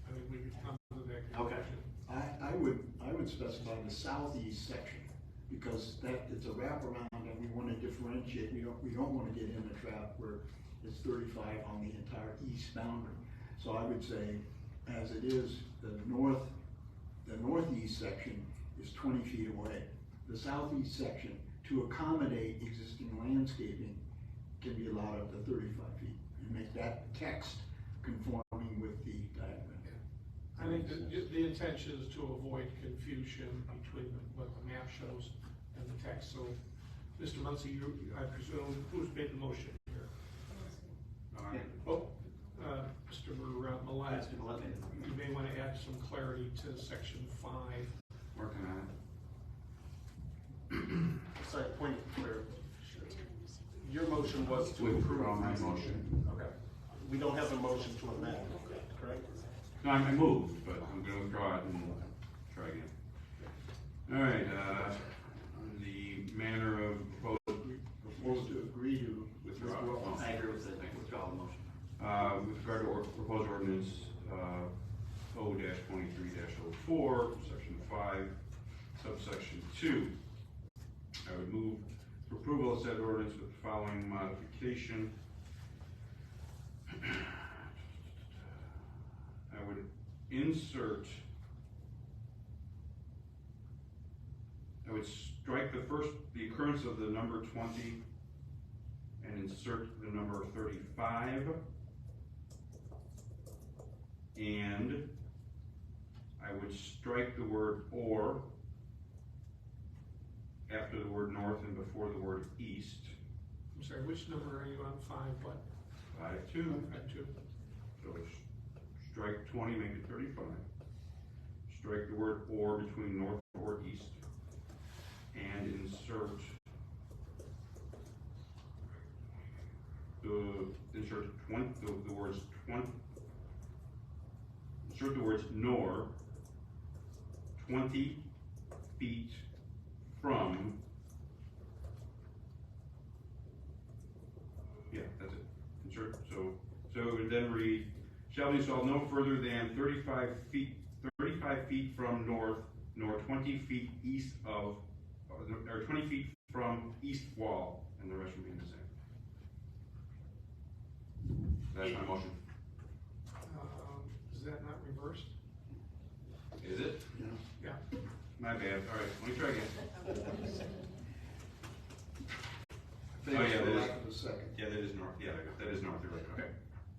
I think we could come to that conclusion. I would specify the southeast section, because it's a wraparound and we want to differentiate. We don't want to get in a trap where it's 35 on the entire east boundary. So I would say, as it is, the northeast section is 20 feet away. The southeast section, to accommodate existing landscaping, can be allowed up to 35 feet and make that text conforming with the diagram. I think the intention is to avoid confusion between what the map shows and the text. So, Mr. Muncy, I presume, who's made the motion here? Mr. Millett, you may want to add some clarity to section 5. Working on it. Sorry, point clear. Your motion was to Withdraw my motion. Okay. We don't have a motion to amend, correct? No, I moved, but I'm going to withdraw it and try again. All right, on the manner of Proposed to agree to withdraw. I agree with the withdrawal motion. With regard to proposed ordinance O-23-04, section 5, subsection 2, I would move for approval of said ordinance with the following modification. I would insert, I would strike the occurrence of the number 20 and insert the number 35. And I would strike the word or after the word north and before the word east. I'm sorry, which number are you on? 5 what? 5-2. 5-2. So strike 20, make it 35. Strike the word or between north or east. And insert the words 20. Insert the words nor 20 feet from. Yeah, that's it. Insert, so it would then read, shall be installed no further than 35 feet from north, nor 20 feet east of, or 20 feet from east wall, and the rest remain the same. That's my motion. Is that not reversed? Is it? Yeah. My bad. All right, let me try again. Oh, yeah, that is. Yeah, that is north. Yeah, that is north. You're right. Okay.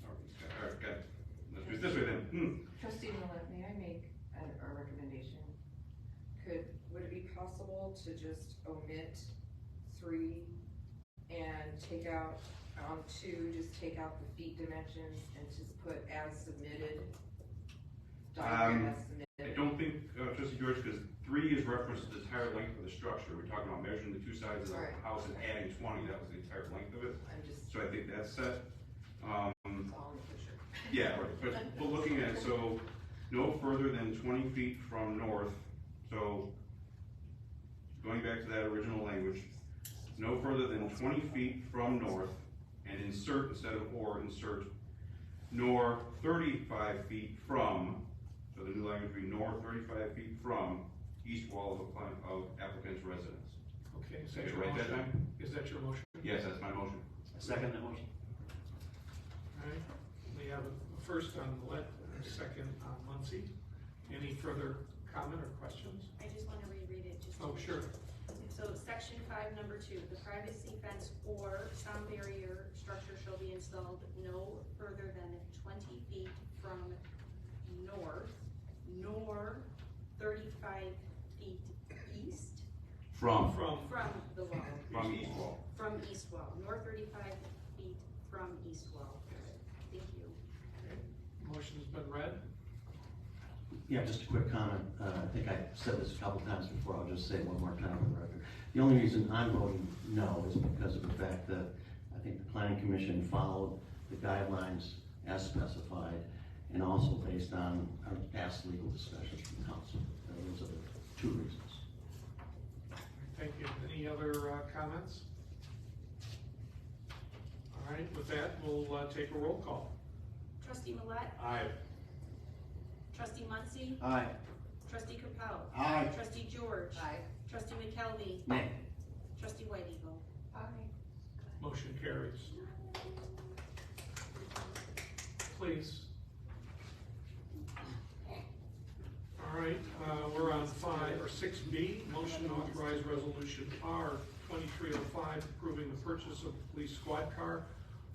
Northeast. All right, got it. Let's do it this way then. Trustee Millett, may I make a recommendation? Would it be possible to just omit 3 and take out 2, just take out the feet dimensions and just put as submitted? Diagram as submitted. I don't think, Trustee George, because 3 is referenced to the entire length of the structure. We're talking about measuring the 2 sides of the house and adding 20. That was the entire length of it. So I think that's set. Yeah, but looking at it, so no further than 20 feet from north. So going back to that original language, no further than 20 feet from north and insert, instead of or, insert nor 35 feet from, so the new language would be nor 35 feet from east wall of applicant's residence. Okay, is Did that I your write that motion? down? Is that your motion? Yes, that's my motion. I second that motion. All right, we have a first on Millette and a second on Muncy. Any further comment or questions? I just want to reread it just. Oh, sure. So section 5, number 2, the privacy fence or sound barrier structure shall be installed no further than 20 feet from north, nor 35 feet east. From the wall. From east wall. From east wall, nor 35 feet from east wall. Thank you. Okay, motion's been read. Yeah, just a quick comment. I think I said this a couple times before. I'll just say it one more time for the record. The only reason I'm voting no is because of the fact that I think the Planning Commission followed the guidelines as specified, and also based on our past legal discussions from council. Those are the two reasons. Thank you. Any other comments? All right, with that, we'll take a roll call. Trustee Millette? Aye. Trustee Muncy? Aye. Trustee Capel? Aye. Trustee George? Aye. Trustee McKelvey? Nay. Trustee White Eagle? Aye. Motion carries. Please. All right, we're on 6B, motion to authorize resolution R 2305, approving the purchase of the police squad car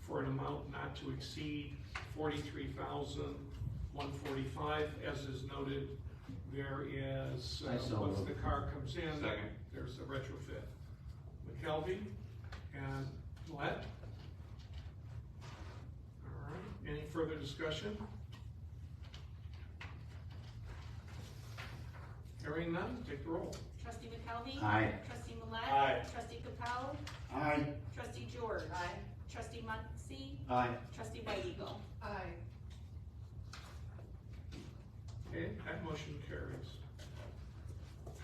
for an amount not to exceed $43,145. As is noted, there is, once the car comes in, Second. there's a retrofit. McKelvey and Millette. All right, any further discussion? Hearing none, take the roll. Trustee McKelvey? Aye. Trustee Millette? Aye. Trustee Capel? Aye. Trustee George? Aye. Trustee Muncy? Aye. Trustee White Eagle? Aye. Okay, that motion carries.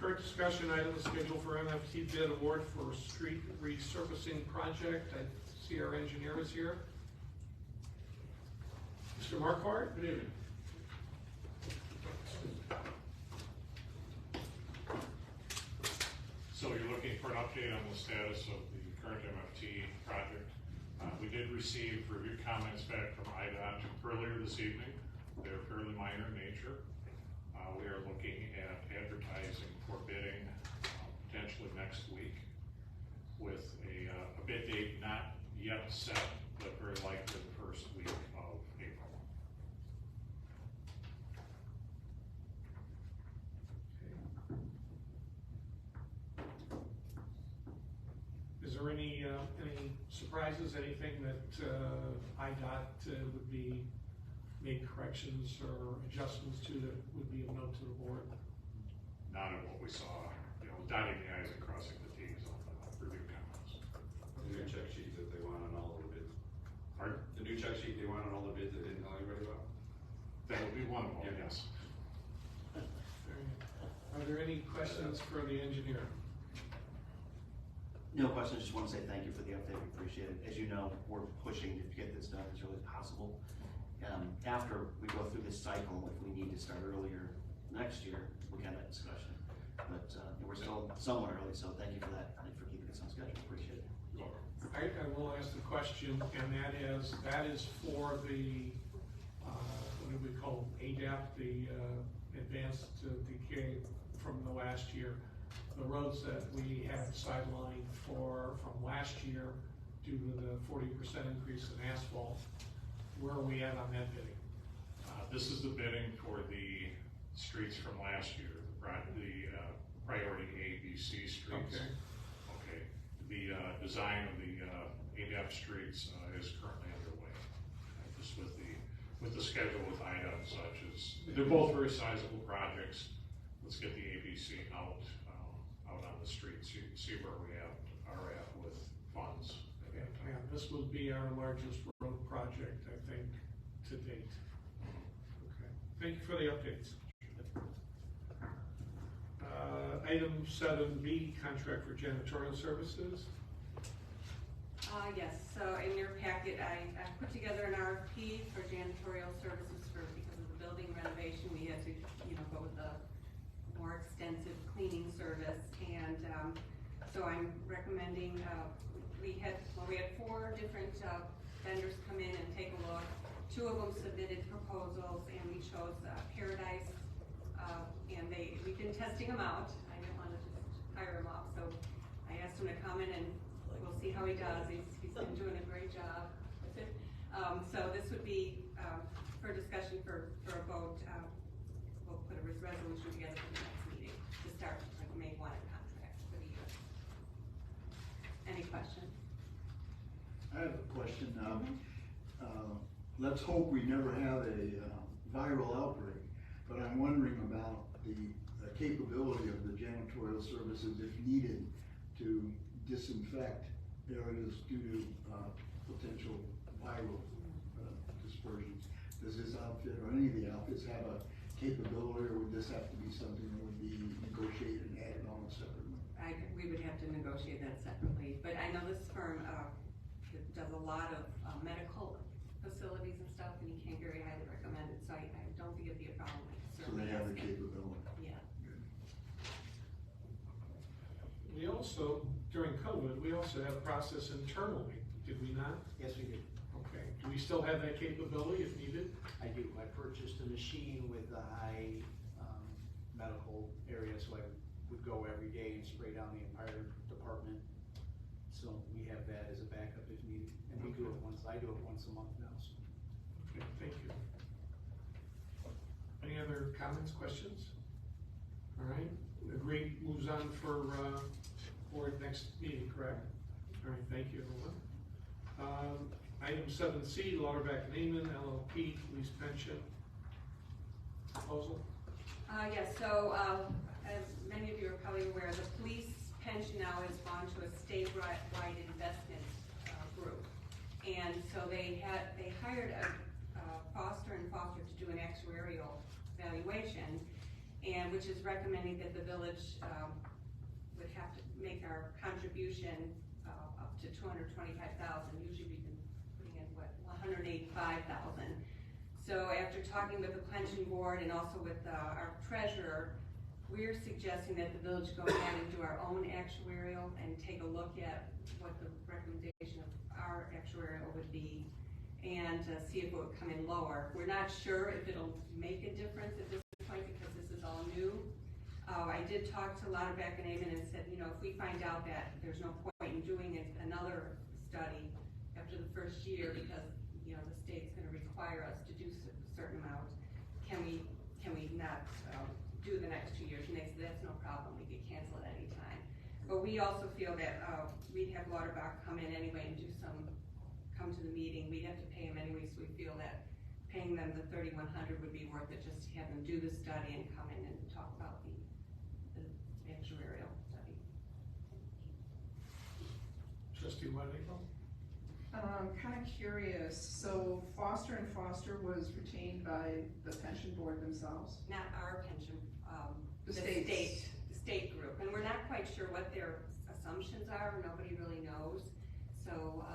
Current discussion items scheduled for MFT bid award for street resurfacing project. I see our engineer is here. Mr. Marquardt, good evening. So you're looking for an update on the status of the current MFT project. We did receive review comments back from IDOT earlier this evening. They're fairly minor in nature. We are looking at advertising for bidding potentially next week with a bid date not yet set, but very likely the first week of April. Is there any surprises, anything that IDOT would be made corrections or adjustments to that would be of note to the board? Not of what we saw, dotting the i's and crossing the t's on the review comments. The new check sheet that they want on all of the bids. Pardon? The new check sheet they want on all the bids that didn't tell anybody about? That would be one of them, yes. Are there any questions for the engineer? No questions, just want to say thank you for the update, we appreciate it. As you know, we're pushing to get this done as early as possible. After we go through this cycle, if we need to start earlier next year, we can have that discussion. But we're still somewhat early, so thank you for that. Thank you for keeping us on schedule, appreciate it. You're welcome. I will ask the question, and that is for the, what do we call ADAP, the advanced decay from the last year. The roads that we have sidelined from last year due to the 40% increase in asphalt. Where are we at on that bidding? This is the bidding for the streets from last year, the priority A, B, C streets. Okay. Okay. The design of the ADAP streets is currently underway. Just with the schedule with IDOT and such is, they're both very sizable projects. Let's get the ABC out on the streets. You can see where we are at with funds. And this will be our largest road project, I think, to date. Okay. Thank you for the updates. Item 7B, contract for janitorial services. Yes, so in your packet, I put together an RFP for janitorial services because of the building renovation, we had to, go with a more extensive cleaning service, and, so I'm recommending, we had 4 different, vendors come in and take a look. 2 of them submitted proposals, and we chose, Paradise, and we've been testing them out. I didn't want to just hire him off, so I asked him to come in and we'll see how he does. He's been doing a great job. So this would be for discussion for a vote. We'll put a resolution together for the next meeting to start like May 1 contracts for the year. Any questions? I have a question. Let's hope we never have a viral outbreak, but I'm wondering about the capability of the janitorial services, if needed, to disinfect areas due to potential viral dispersions. Does this outfit or any of the outfits have a capability, or would this have to be something that would be negotiated and added on separately? We would have to negotiate that separately, but I know this firm does a lot of medical facilities and stuff, and he came very highly recommended, so I don't think it'd be a problem. So they have the capability. Yeah. We also, during COVID, we also had a process internally, did we not? Yes, we did. Okay, do we still have that capability if needed? I do. I purchased a machine with a high medical area, so I would go every day and spray down the entire department. So we have that as a backup if needed, and we do it I do it once a month now. So. Okay, thank you. Any other comments, questions? All right, agreed, moves on for next meeting, correct? All right, thank you, everyone. Item 7C, Lauterbach Neiman LLP Police Pension Proposal. Yes, so as many of you are probably aware, the police pension now has gone to a statewide investment group. And so they hired a Foster & Foster to do an actuarial valuation, and which is recommending that the village would have to make our contribution up to $225,000. Usually we've been putting in $185,000. So after talking with the pension board and also with our treasurer, we're suggesting that the village go ahead and do our own actuarial and take a look at what the recommendation of our actuarial would be, and see if it would come in lower. We're not sure if it'll make a difference at this point because this is all new. I did talk to Lauterbach Neiman and said, if we find out that there's no point in doing another study after the first year because the state's going to require us to do a certain amount, can we not do the next 2 years? And they said that's no problem. We could cancel at any time. But we also feel that we'd have Lauterbach come in anyway and come to the meeting. We'd have to pay them anyway, so we feel that paying them the $3,100 would be worth it just to have them do the study and come in and talk about the actuarial study. Trustee Whitehill? Kind of curious, so Foster & Foster was retained by the pension board themselves? Not our pension, the state group, and we're not quite sure what their assumptions are. Nobody really knows. So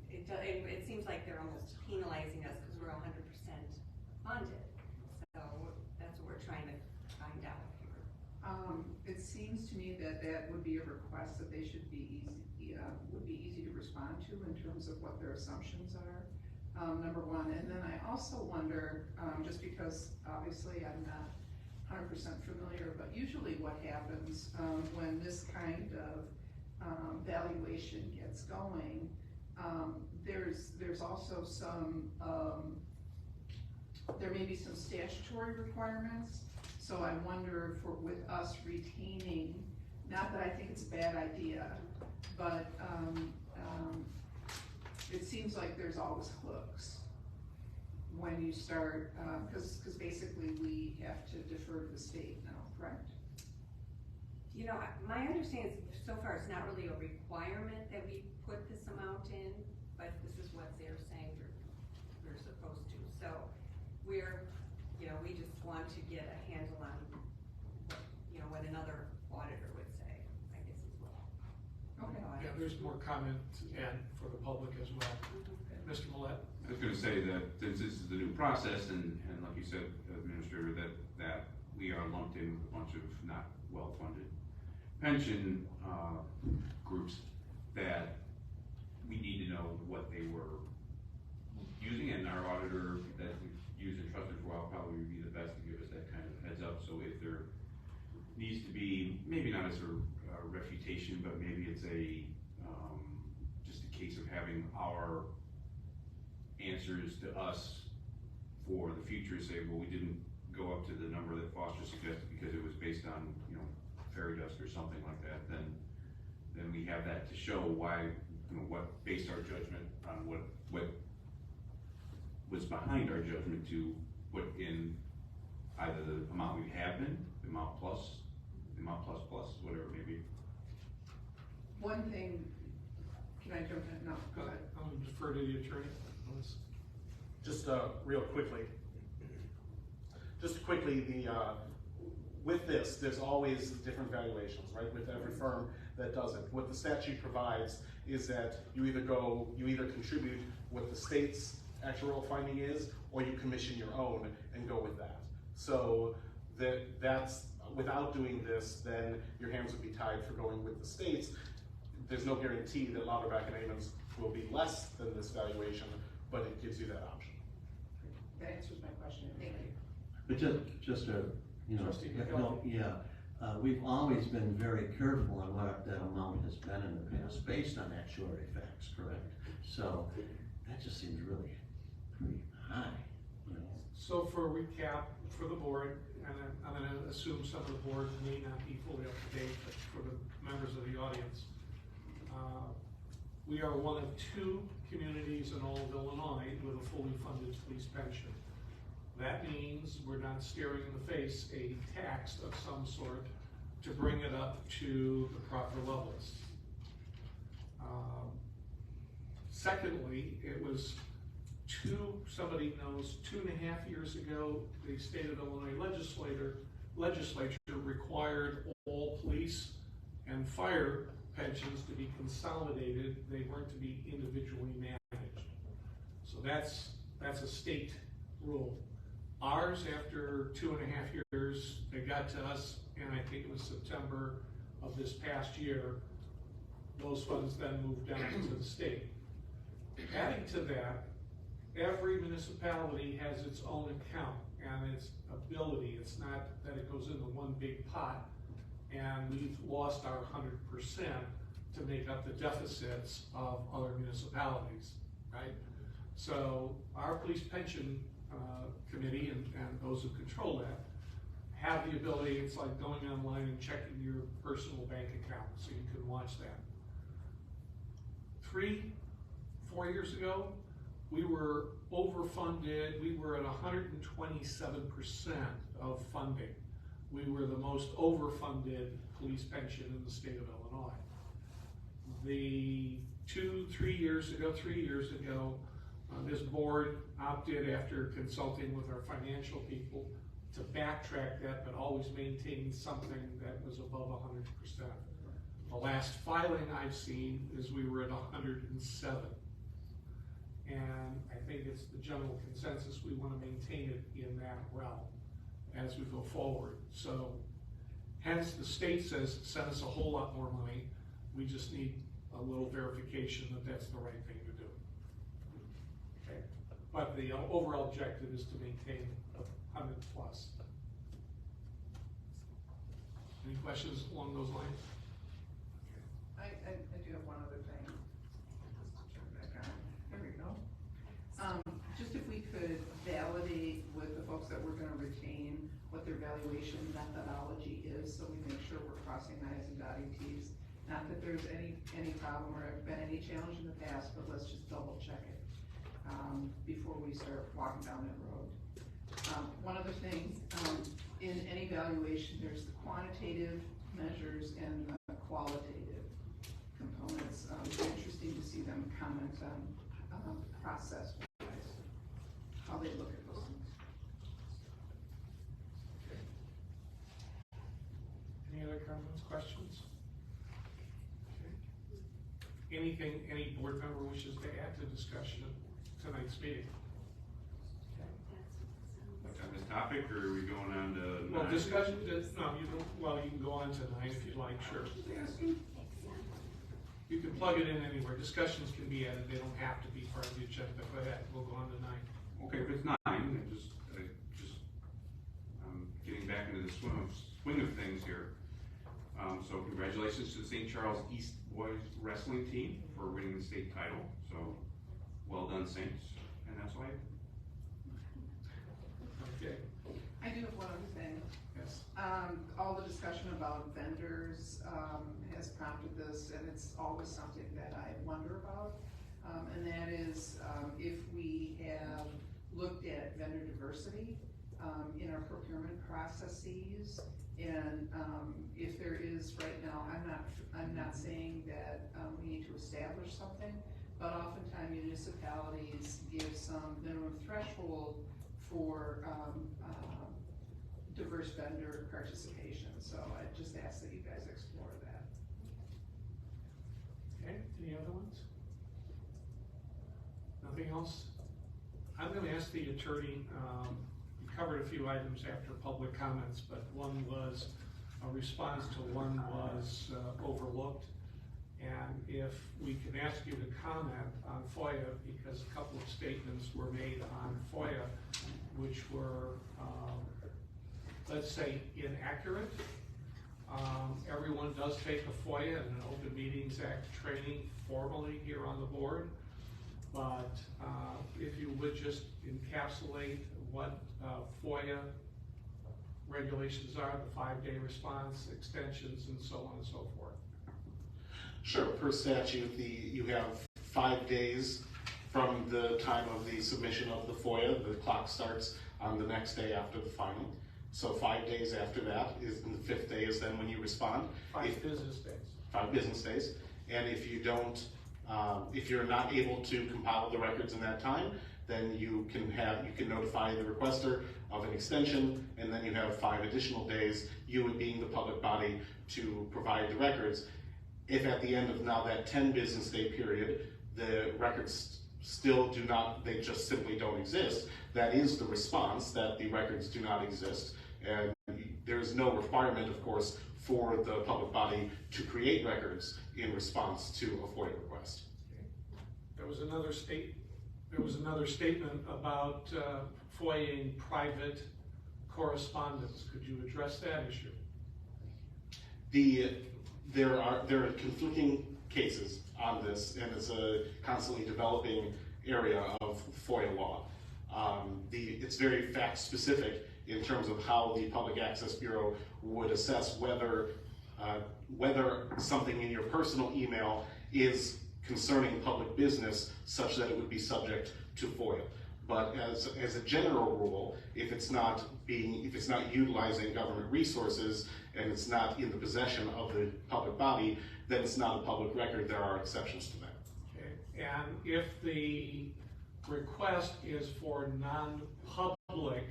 it seems like they're almost penalizing us because we're 100% funded. So that's what we're trying to find out here. It seems to me that would be a request that they should be easy to respond to in terms of what their assumptions are, number one. And then I also wonder, just because obviously I'm not 100% familiar, but usually what happens when this kind of valuation gets going, there's also some, there may be some statutory requirements. So I wonder with us retaining, not that I think it's a bad idea, but it seems like there's always hooks when you start, because basically we have to defer to the state now, correct? My understanding is so far it's not really a requirement that we put this amount in, but this is what they're saying we're supposed to. So we just want to get a handle on what another auditor would say, I guess as well. Okay. Yeah, there's more comment and for the public as well. Mr. Millette? I was gonna say that since this is the new process, and like you said, Administrator, that we are lumped in with a bunch of not well-funded pension, groups, that we need to know what they were using, and our auditor that we've used and trusted for a while probably would be the best to give us that kind of heads up. So if there needs to be, maybe not as a refutation, but maybe it's just a case of having our answers to us for the future, say, well, we didn't go up to the number that Foster suggested because it was based on, fairy dust or something like that, then we have that to show why, what based our judgment on what was behind our judgment to put in either the amount we have been, the amount plus, whatever it may be. One thing, can I jump in? No, go ahead. I'm gonna defer to the attorney. Just real quickly. Just quickly, with this, there's always different valuations, right? With every firm that does it. What the statute provides is that you either contribute what the state's actuarial finding is, or you commission your own and go with that. So that's without doing this, then your hands would be tied for going with the states. There's no guarantee that Lauterbach and Amons will be less than this valuation, but it gives you that option. That answers my question. Thank you. But just to, we've always been very careful on what that amount has been in the past, based on actuary facts, correct? So that just seems really pretty high, So for a recap for the board, and I'm going to assume some of the board may not be fully up to date, but for the members of the audience, we are one of 2 communities in all of Illinois with a fully funded police pension. That means we're not staring in the face a tax of some sort to bring it up to the proper levels. Secondly, it was somebody knows, 2.5 years ago, the state of Illinois legislature required all police and fire pensions to be consolidated. They weren't to be individually managed. So that's a state rule. Ours, after 2.5 years, they got to us, and I think it was September of this past year, those funds then moved down to the state. Adding to that, every municipality has its own account and its ability. It's not that it goes into one big pot and we've lost our 100% to make up the deficits of other municipalities, right? So our police pension committee and those who control that have the ability, it's like going online and checking your personal bank account so you can watch that. 3-4 years ago, we were overfunded. We were at 127% of funding. We were the most overfunded police pension in the state of Illinois. The 3 years ago, this board opted, after consulting with our financial people, to backtrack that, but always maintain something that was above 100%. The last filing I've seen is we were at 107. And I think it's the general consensus we want to maintain it in that realm as we go forward. So hence the state says send us a whole lot more money. We just need a little verification that that's the right thing to do. Okay. But the overall objective is to maintain 100+. Any questions along those lines? I do have one other thing. Turn back on. There we go. Just if we could validate with the folks that we're going to retain what their valuation methodology is, so we make sure we're crossing I's and dotting T's. Not that there's any problem or have been any challenge in the past, but let's just double check it before we start walking down that road. One other thing, in any valuation, there's the quantitative measures and the qualitative components. It's interesting to see them comment on process-wise, how they look at those things. Okay. Any other comments, questions? Okay. anything any board member wishes to add to discussion of tonight's meeting? Like on this topic, or are we going on to? Well, 9? discussion, no, you can go on to 9 if you'd like, sure. You can plug it in anywhere. Discussions can be added, they don't have to be part of the agenda. Go ahead, we'll go on to 9. Okay, if it's 9, then just getting back into the swing of things here. So congratulations to the St. Charles East Boys Wrestling Team for winning the state title. So well done, Saints. And that's all I have. Okay. I do have one other thing. Yes. All the discussion about vendors has prompted this, and it's always something that I wonder about. And that is if we have looked at vendor diversity in our procurement processes, and if there is right now, I'm not saying that we need to establish something, but oftentimes municipalities give some minimum threshold for diverse vendor participation. So I just ask that you guys explore that. Okay, any other ones? Nothing else? I'm gonna ask the attorney, you covered a few items after public comments, but one was a response to one was overlooked. And if we can ask you to comment on FOIA, because a couple of statements were made on FOIA, which were, let's say, inaccurate. Everyone does take a FOIA and an Open Meetings Act training formally here on the board. But if you would just encapsulate what FOIA regulations are, the 5-day response, extensions, and so on and so forth. Sure, per statute, you have 5 days from the time of the submission of the FOIA. The clock starts on the next day after the filing. So 5 days after that is, and the 5th day is then when you respond. 5 business days. 5 business days. And if you don't, if you're not able to compile the records in that time, then you can notify the requester of an extension, and then you have 5 additional days, you being the public body, to provide the records. If at the end of now that 10 business day period, the records still do not, they just simply don't exist, that is the response, that the records do not exist. And there is no requirement, of course, for the public body to create records in response to a FOIA request. Okay. There was another statement about FOIA-ing private correspondence. Could you address that issue? There are conflicting cases on this, and it's a constantly developing area of FOIA law. It's very fact specific in terms of how the Public Access Bureau would assess whether something in your personal email is concerning public business such that it would be subject to FOIA. But as a general rule, if it's not utilizing government resources and it's not in the possession of the public body, then it's not a public record. There are exceptions to that. Okay. And if the request is for non-public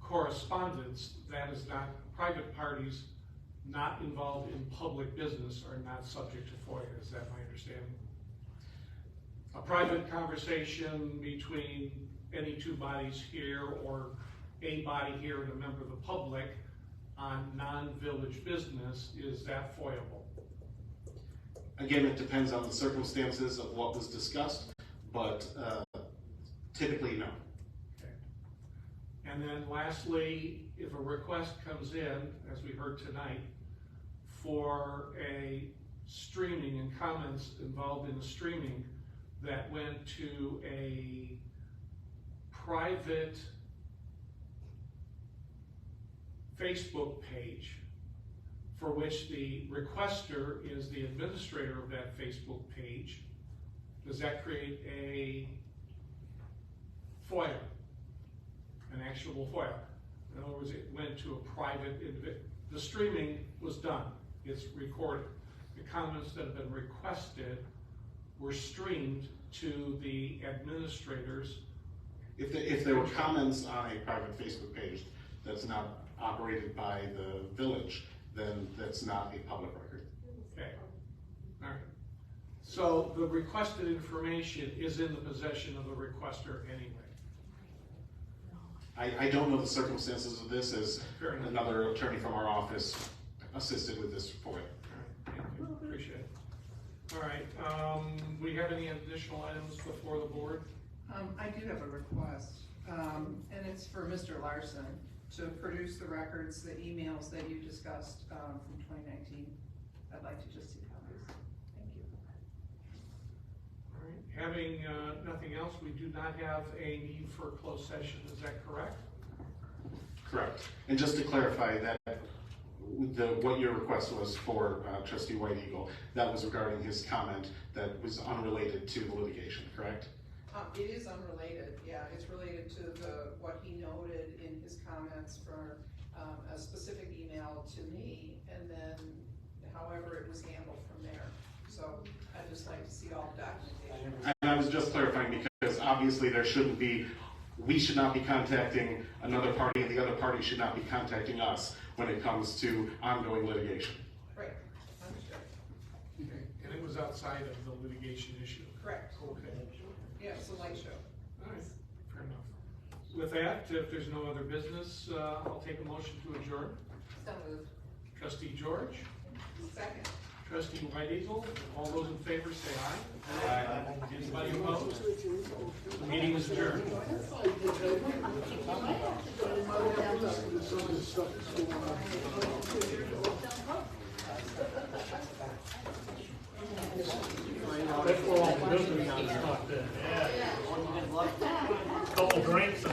correspondence, that is not, private parties not involved in public business are not subject to FOIA. Is that my understanding? A private conversation between any two bodies here, or a body here and a member of the public on non-village business, is that FOIAble? Again, it depends on the circumstances of what was discussed, but typically no. Okay. And then lastly, if a request comes in, as we heard tonight, for a streaming and comments involved in the streaming that went to a private Facebook page for which the requester is the administrator of that Facebook page, does that create a FOIA, an actionable FOIA? In other words, it went to a private individual. The streaming was done, it's recorded. The comments that have been requested were streamed to the administrators. If there were comments on a private Facebook page that's not operated by the village, then that's not a public record. Okay. So the requested information is in the possession of the requester anyway. I don't know the circumstances of this, as another attorney from our office assisted with this for it. Thank you, appreciate it. All right, we have any additional items before the board? I do have a request, and it's for Mr. Larson to produce the records, the emails that you discussed from 2019. I'd like to just see copies. Thank you. All right, having nothing else, we do not have a need for a closed session, is that correct? Correct. And just to clarify that what your request was for Trustee White Eagle, that was regarding his comment that was unrelated to the litigation, correct? It is unrelated, yeah. It's related to what he noted in his comments for a specific email to me, and then however it was handled from there. So I'd just like to see all the documentation. And I was just clarifying because obviously we should not be contacting another party and the other party should not be contacting us when it comes to ongoing litigation. Right, understood. Okay, and it was outside of the litigation issue? Correct. Okay. Yeah, it's a light show. All right, fair enough. With that, if there's no other business, I'll take a motion to adjourn. So moved. Trustee George? Second. Trustee White Eagle? All those in favor say aye. Aye. Anybody opposed? The meeting is adjourned. That's where all the business is stuck then. Yeah. Couple drinks.